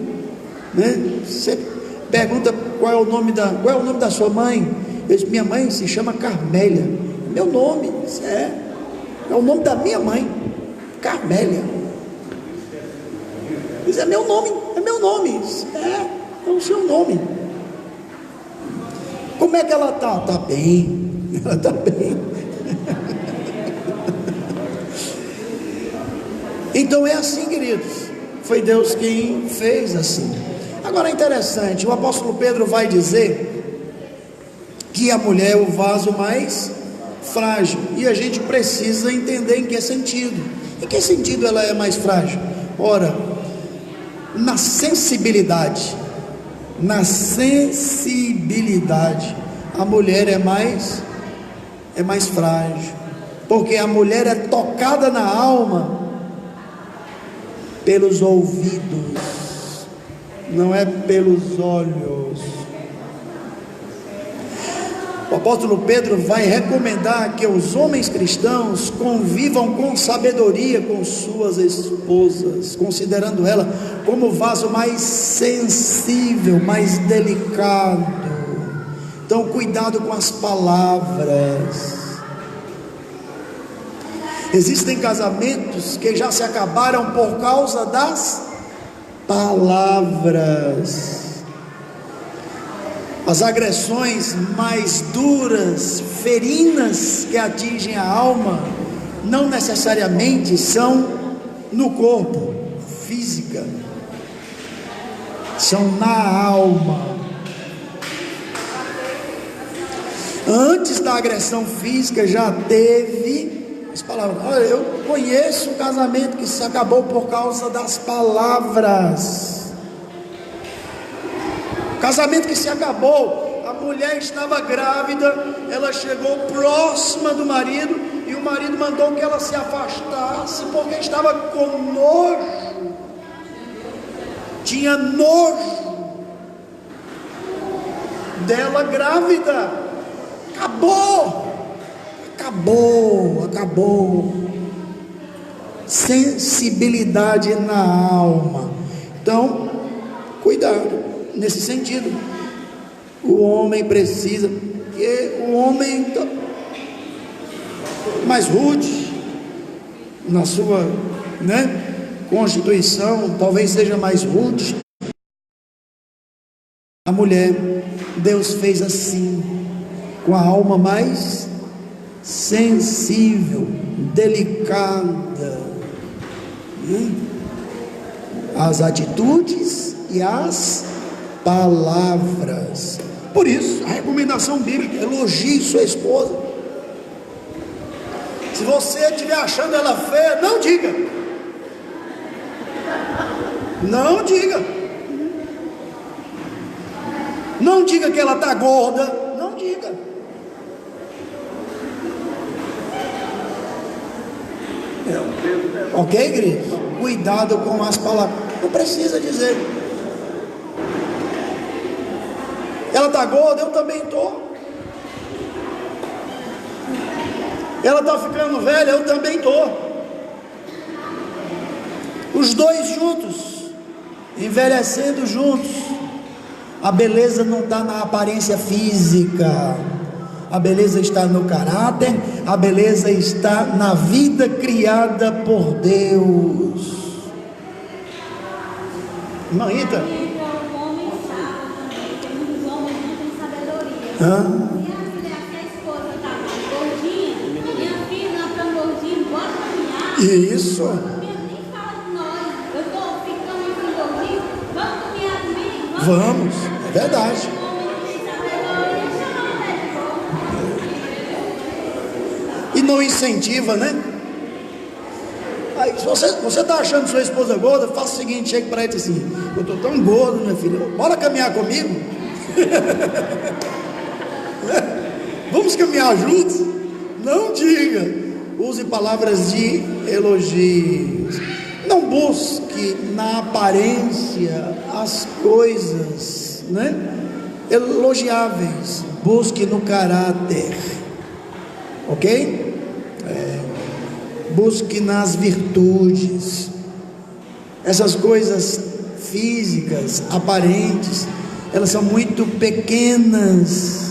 né? Sempre pergunta qual é o nome da sua mãe. Eu disse, minha mãe se chama Carmélia. Meu nome, é o nome da minha mãe, Carmélia. Diz, é meu nome. É o seu nome. Como é que ela está? Está bem, ela está bem. Então é assim, queridos, foi Deus quem fez assim. Agora é interessante, o apóstolo Pedro vai dizer que a mulher é o vaso mais frágil, e a gente precisa entender em que sentido. Em que sentido ela é mais frágil? Ora, na sensibilidade, a mulher é mais frágil, porque a mulher é tocada na alma pelos ouvidos, não é pelos olhos. O apóstolo Pedro vai recomendar que os homens cristãos convivam com sabedoria com suas esposas, considerando ela como o vaso mais sensível, mais delicado. Então, cuidado com as palavras. Existem casamentos que já se acabaram por causa das palavras. As agressões mais duras, ferinas, que atingem a alma, não necessariamente são no corpo, física, são na alma. Antes da agressão física já teve as palavras. Olha, eu conheço um casamento que se acabou por causa das palavras. Casamento que se acabou, a mulher estava grávida, ela chegou próxima do marido e o marido mandou que ela se afastasse porque estava com nojo, tinha nojo dela grávida. Acabou. Sensibilidade na alma. Então, cuidado. Nesse sentido, o homem precisa, porque o homem está mais rude na sua, constituição, talvez seja mais rude. A mulher, Deus fez assim, com a alma mais sensível, delicada, as atitudes e as palavras. Por isso, a recomendação bíblica: elogie sua esposa. Se você estiver achando ela feia, não diga. Não diga. Não diga que ela está gorda. Não diga. Ok, querido? Cuidado com as palavras. Não precisa dizer. Ela está gorda, eu também estou. Ela está ficando velha, eu também estou. Os dois juntos, envelhecendo juntos. A beleza não está na aparência física, a beleza está no caráter, a beleza está na vida criada por Deus. Irmã Rita? Minha esposa está gordinha, minha filha não está gordinha, bora caminhar. Isso. Nem fala de nós. Eu estou ficando gordinho, vamos caminhar comigo? Vamos, é verdade. E não incentiva, né? Aí, se você está achando sua esposa gorda, faça o seguinte: chegue para ela e diz assim: eu estou tão gordo, minha filha, bora caminhar comigo? Vamos caminhar juntos, Não diga, use palavras de elogios. Não busque na aparência as coisas, né, elogiáveis. Busque no caráter, ok? Busque nas virtudes. Essas coisas físicas, aparentes, elas são muito pequenas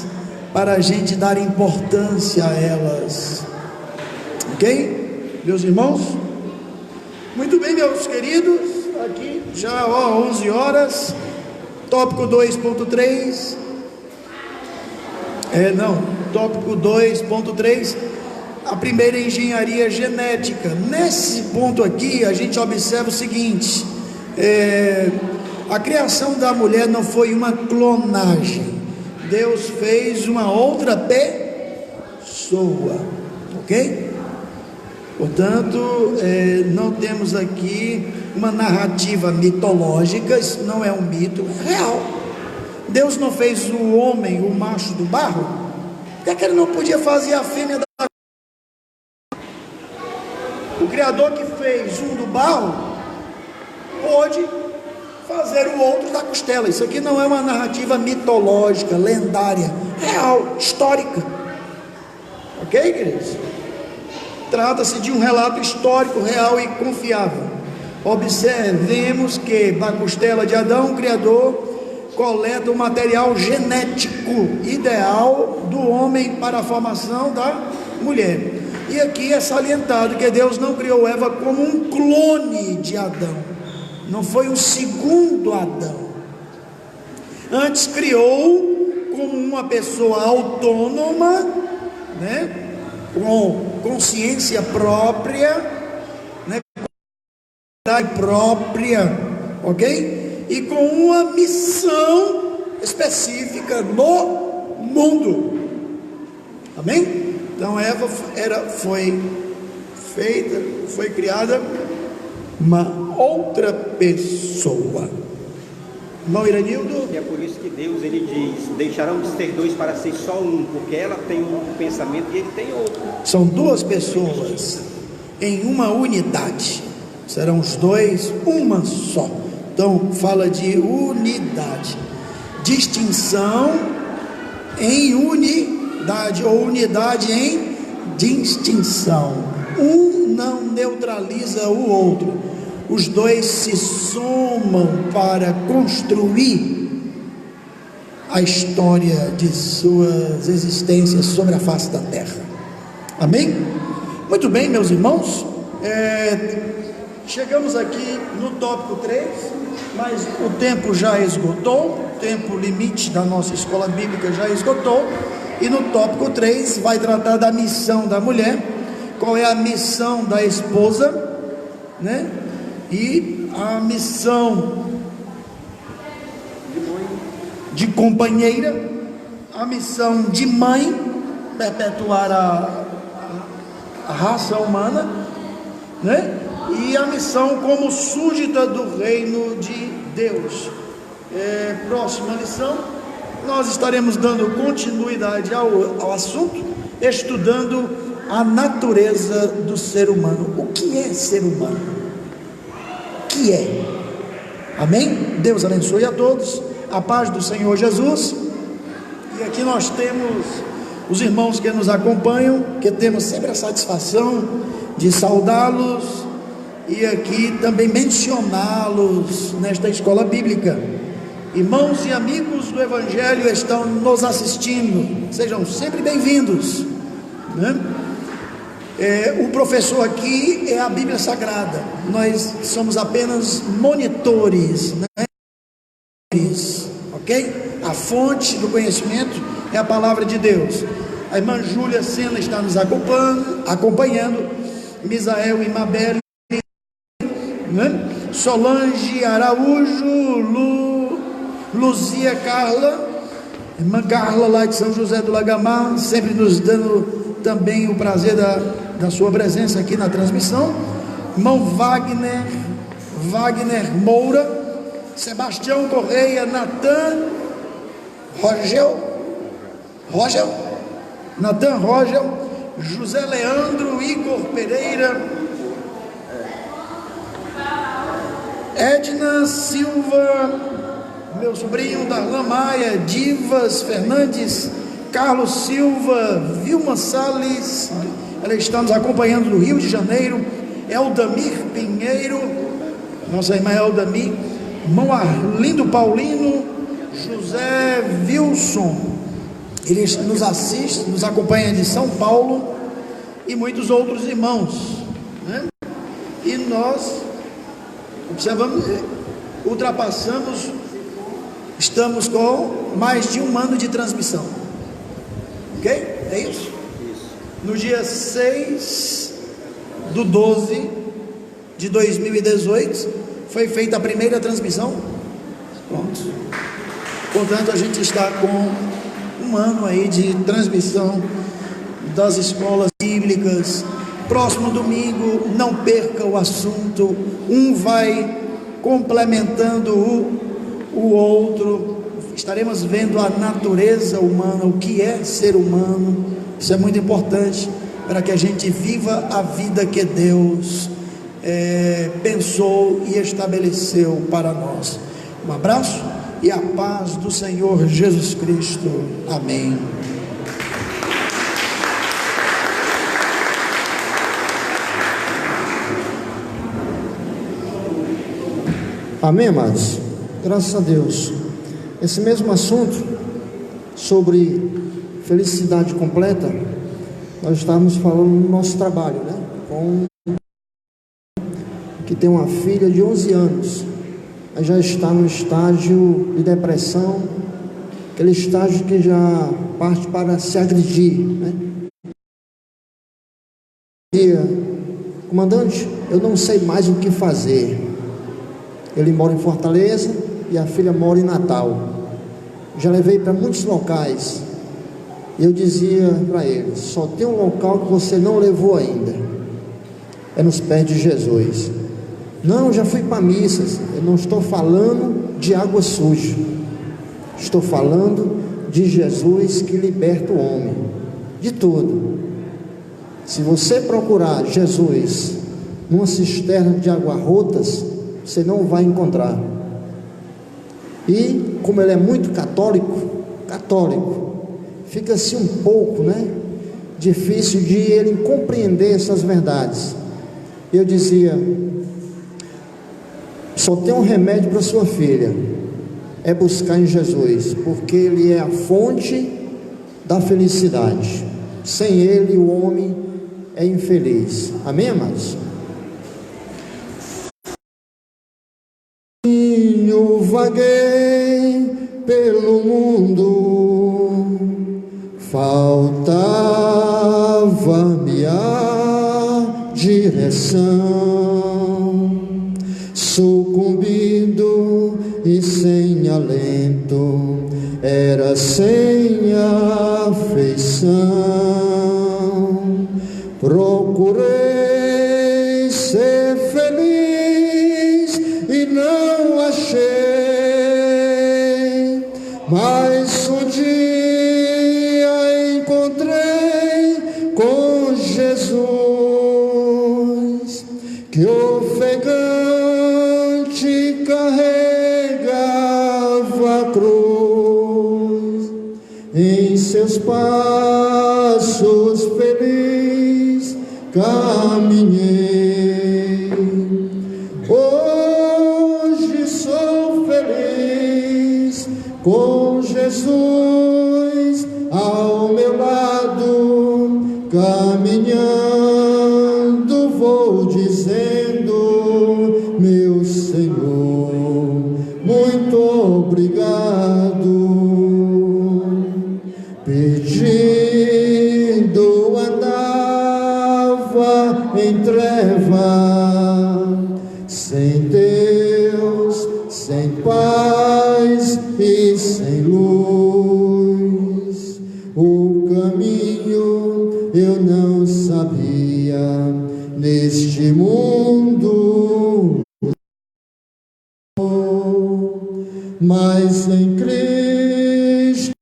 para a gente dar importância a elas, ok? Meus irmãos, muito bem, meus queridos, aqui já 11 horas, tópico 2.3, tópico 2.3, a primeira engenharia genética. Nesse ponto aqui, a gente observa o seguinte, a criação da mulher não foi uma clonagem, Deus fez uma outra pessoa, ok? Portanto, não temos aqui uma narrativa mitológica, isso não é um mito, é real. Deus não fez o homem, o macho do barro, por que ele não podia fazer a fêmea da... O Criador que fez um do barro, pôde fazer o outro da costela. Isso aqui não é uma narrativa mitológica, lendária, real, histórica, ok, queridos? Trata-se de um relato histórico, real e confiável. Observemos que da costela de Adão, o Criador coleta o material genético ideal do homem para a formação da mulher. E aqui é salientado que Deus não criou Eva como um clone de Adão, não foi um segundo Adão. Antes criou como uma pessoa autônoma, né, com consciência própria, né, própria, ok? E com uma missão específica no mundo. Amém? Então Eva foi criada uma outra pessoa. Irmão Iranildo? E é por isso que Deus, ele diz, deixarão de ser dois para ser só um, porque ela tem um pensamento e ele tem outro. São duas pessoas em uma unidade, serão os dois uma só. Então fala de unidade, distinção em unidade, ou unidade em distinção. Um não neutraliza o outro, os dois se somam para construir a história de suas existências sobre a face da terra. Amém? Muito bem, meus irmãos, chegamos aqui no tópico 3, mas o tempo já esgotou, o tempo limite da nossa escola bíblica já esgotou, e no tópico 3 vai tratar da missão da mulher. Qual é a missão da esposa, né? E a missão de companheira, a missão de mãe, perpetuar a raça humana, né? E a missão como súdita do reino de Deus. Próxima lição, nós estaremos dando continuidade ao assunto, estudando a natureza do ser humano. O que é ser humano? O que é? Amém? Deus abençoe a todos, a paz do Senhor Jesus. E aqui nós temos os irmãos que nos acompanham, que temos sempre a satisfação de saudá-los e aqui também mencioná-los nesta escola bíblica. Irmãos e amigos do Evangelho estão nos assistindo, sejam sempre bem-vindos, né? O professor aqui é a Bíblia Sagrada, nós somos apenas monitores, né? Ok? A fonte do conhecimento é a palavra de Deus. A irmã Júlia Sena está nos acompanhando, Misael e Mabel, né? Solange Araújo, Luzia Carla, irmã Carla lá de São José do Lagamar, sempre nos dando também o prazer da sua presença aqui na transmissão. Irmão Wagner Moura, Sebastião Correia, Natan Rogel, José Leandro, Igor Pereira, Edna Silva, meu sobrinho Darlan Maia, Divas Fernandes, Carlos Silva, Vilma Salles, ela está nos acompanhando do Rio de Janeiro, Eldamir Pinheiro, nossa irmã Eldamir, irmão Arlindo Paulino, José Wilson, ele nos assiste, nos acompanha de São Paulo, e muitos outros irmãos, né? E nós observamos, ultrapassamos, estamos com mais de 1 ano de transmissão, ok? É isso? No dia 6/12/2018 foi feita a primeira transmissão. Pronto. Portanto, a gente está com 1 ano aí de transmissão das escolas bíblicas. Próximo domingo, não perca o assunto, um vai complementando o outro. Estaremos vendo a natureza humana, o que é ser humano. Isso é muito importante para que a gente viva a vida que Deus pensou e estabeleceu para nós. Um abraço e a paz do Senhor Jesus Cristo. Amém. Amém, amados? Graças a Deus. Esse mesmo assunto sobre felicidade completa, nós estávamos falando no nosso trabalho, né? Com que tem uma filha de 11 anos, mas já está no estágio de depressão, aquele estágio que já parte para se agredir, né? Comandante, eu não sei mais o que fazer. Ele mora em Fortaleza e a filha mora em Natal. Já levei para muitos locais. E eu dizia para ele: só tem um local que você não levou ainda, é nos pés de Jesus. Não, já fui para missas. Eu não estou falando de água suja, estou falando de Jesus que liberta o homem de tudo. Se você procurar Jesus numa cisterna de água rotas, você não vai encontrar. E como ele é muito católico, fica assim um pouco, né, difícil de ele compreender essas verdades. Eu dizia: só tem um remédio para sua filha, é buscar em Jesus, porque ele é a fonte da felicidade. Sem ele o homem é infeliz. Amém, amados? Eu vaguei pelo mundo, faltava-me a direção, sucumbindo e sem alento, era sem afeição. Procurei ser feliz e não achei, mas um dia encontrei com Jesus, que ofegante carregava a cruz. Em seus passos feliz caminhei. Hoje sou feliz com Jesus ao meu lado, caminhando vou dizendo: meu Senhor, muito obrigado. Perdido andava em treva, sem Deus, sem paz e sem luz. O caminho eu não sabia neste mundo, mas em Cristo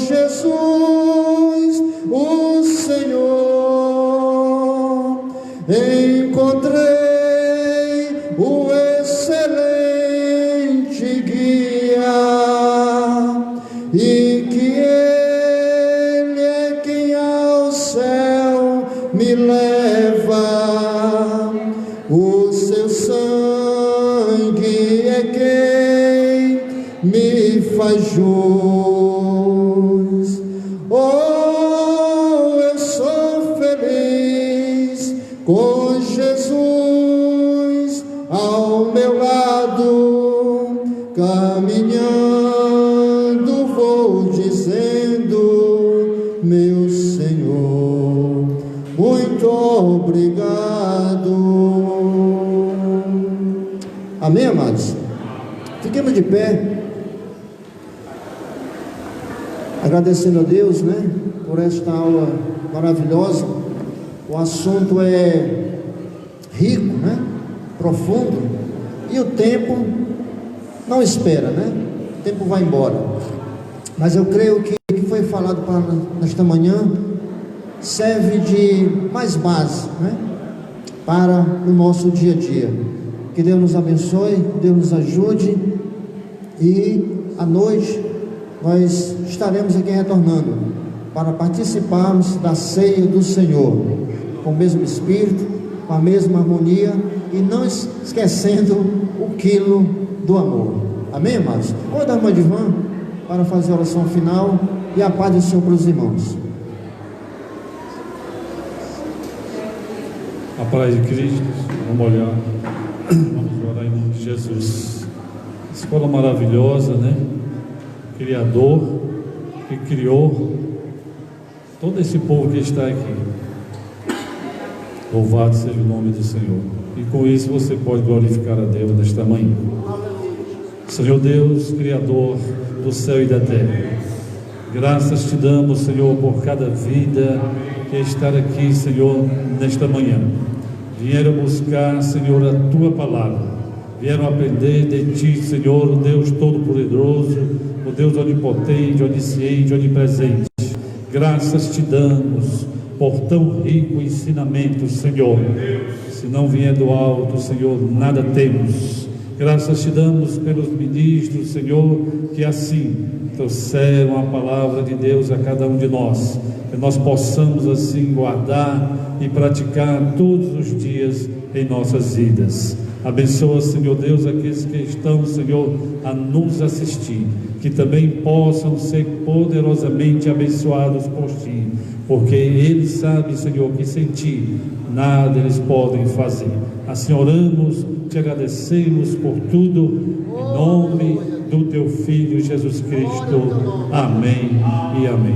Jesus, o Senhor, o seu sangue é quem me faz jus. Oh, eu sou feliz com Jesus ao meu lado, caminhando vou dizendo: meu Senhor, muito obrigado. Amém, amados? Fiquemos de pé, agradecendo a Deus, né, por esta aula maravilhosa. O assunto é rico, né, profundo, e o tempo não espera, né? O tempo vai embora. Mas eu creio que o que foi falado nesta manhã serve de mais base, né, para o nosso dia a dia. Que Deus nos abençoe, que Deus nos ajude, e à noite nós estaremos aqui retornando para participarmos da ceia do Senhor, com o mesmo espírito, com a mesma harmonia, e não esquecendo o quilo do amor. Amém, amados? Vou dar uma de van para fazer a oração final, e a paz do Senhor para os irmãos. A paz de Cristo. Vamos orar em nome de Jesus. Escola maravilhosa, né? Criador, que criou todo esse povo que está aqui. Louvado seja o nome do Senhor. E com isso você pode glorificar a Deus nesta manhã. Senhor Deus, Criador do céu e da terra, graças te damos, Senhor, por cada vida que está aqui, Senhor, nesta manhã. Vieram buscar, Senhor, a tua palavra, vieram aprender de ti, Senhor, o Deus Todo-Poderoso, o Deus onipotente, onisciente, onipresente. Graças te damos por tão rico ensinamento, Senhor. Se não vier do alto, Senhor, nada temos. Graças te damos pelos ministros, Senhor, que assim trouxeram a palavra de Deus a cada um de nós, que nós possamos assim guardar e praticar todos os dias em nossas vidas. Abençoa, Senhor Deus, aqueles que estão, Senhor, a nos assistir, que também possam ser poderosamente abençoados por Ti, porque eles sabem, Senhor, que sem Ti nada eles podem fazer. Assim oramos, te agradecemos por tudo, em nome do Teu Filho Jesus Cristo. Amém e amém.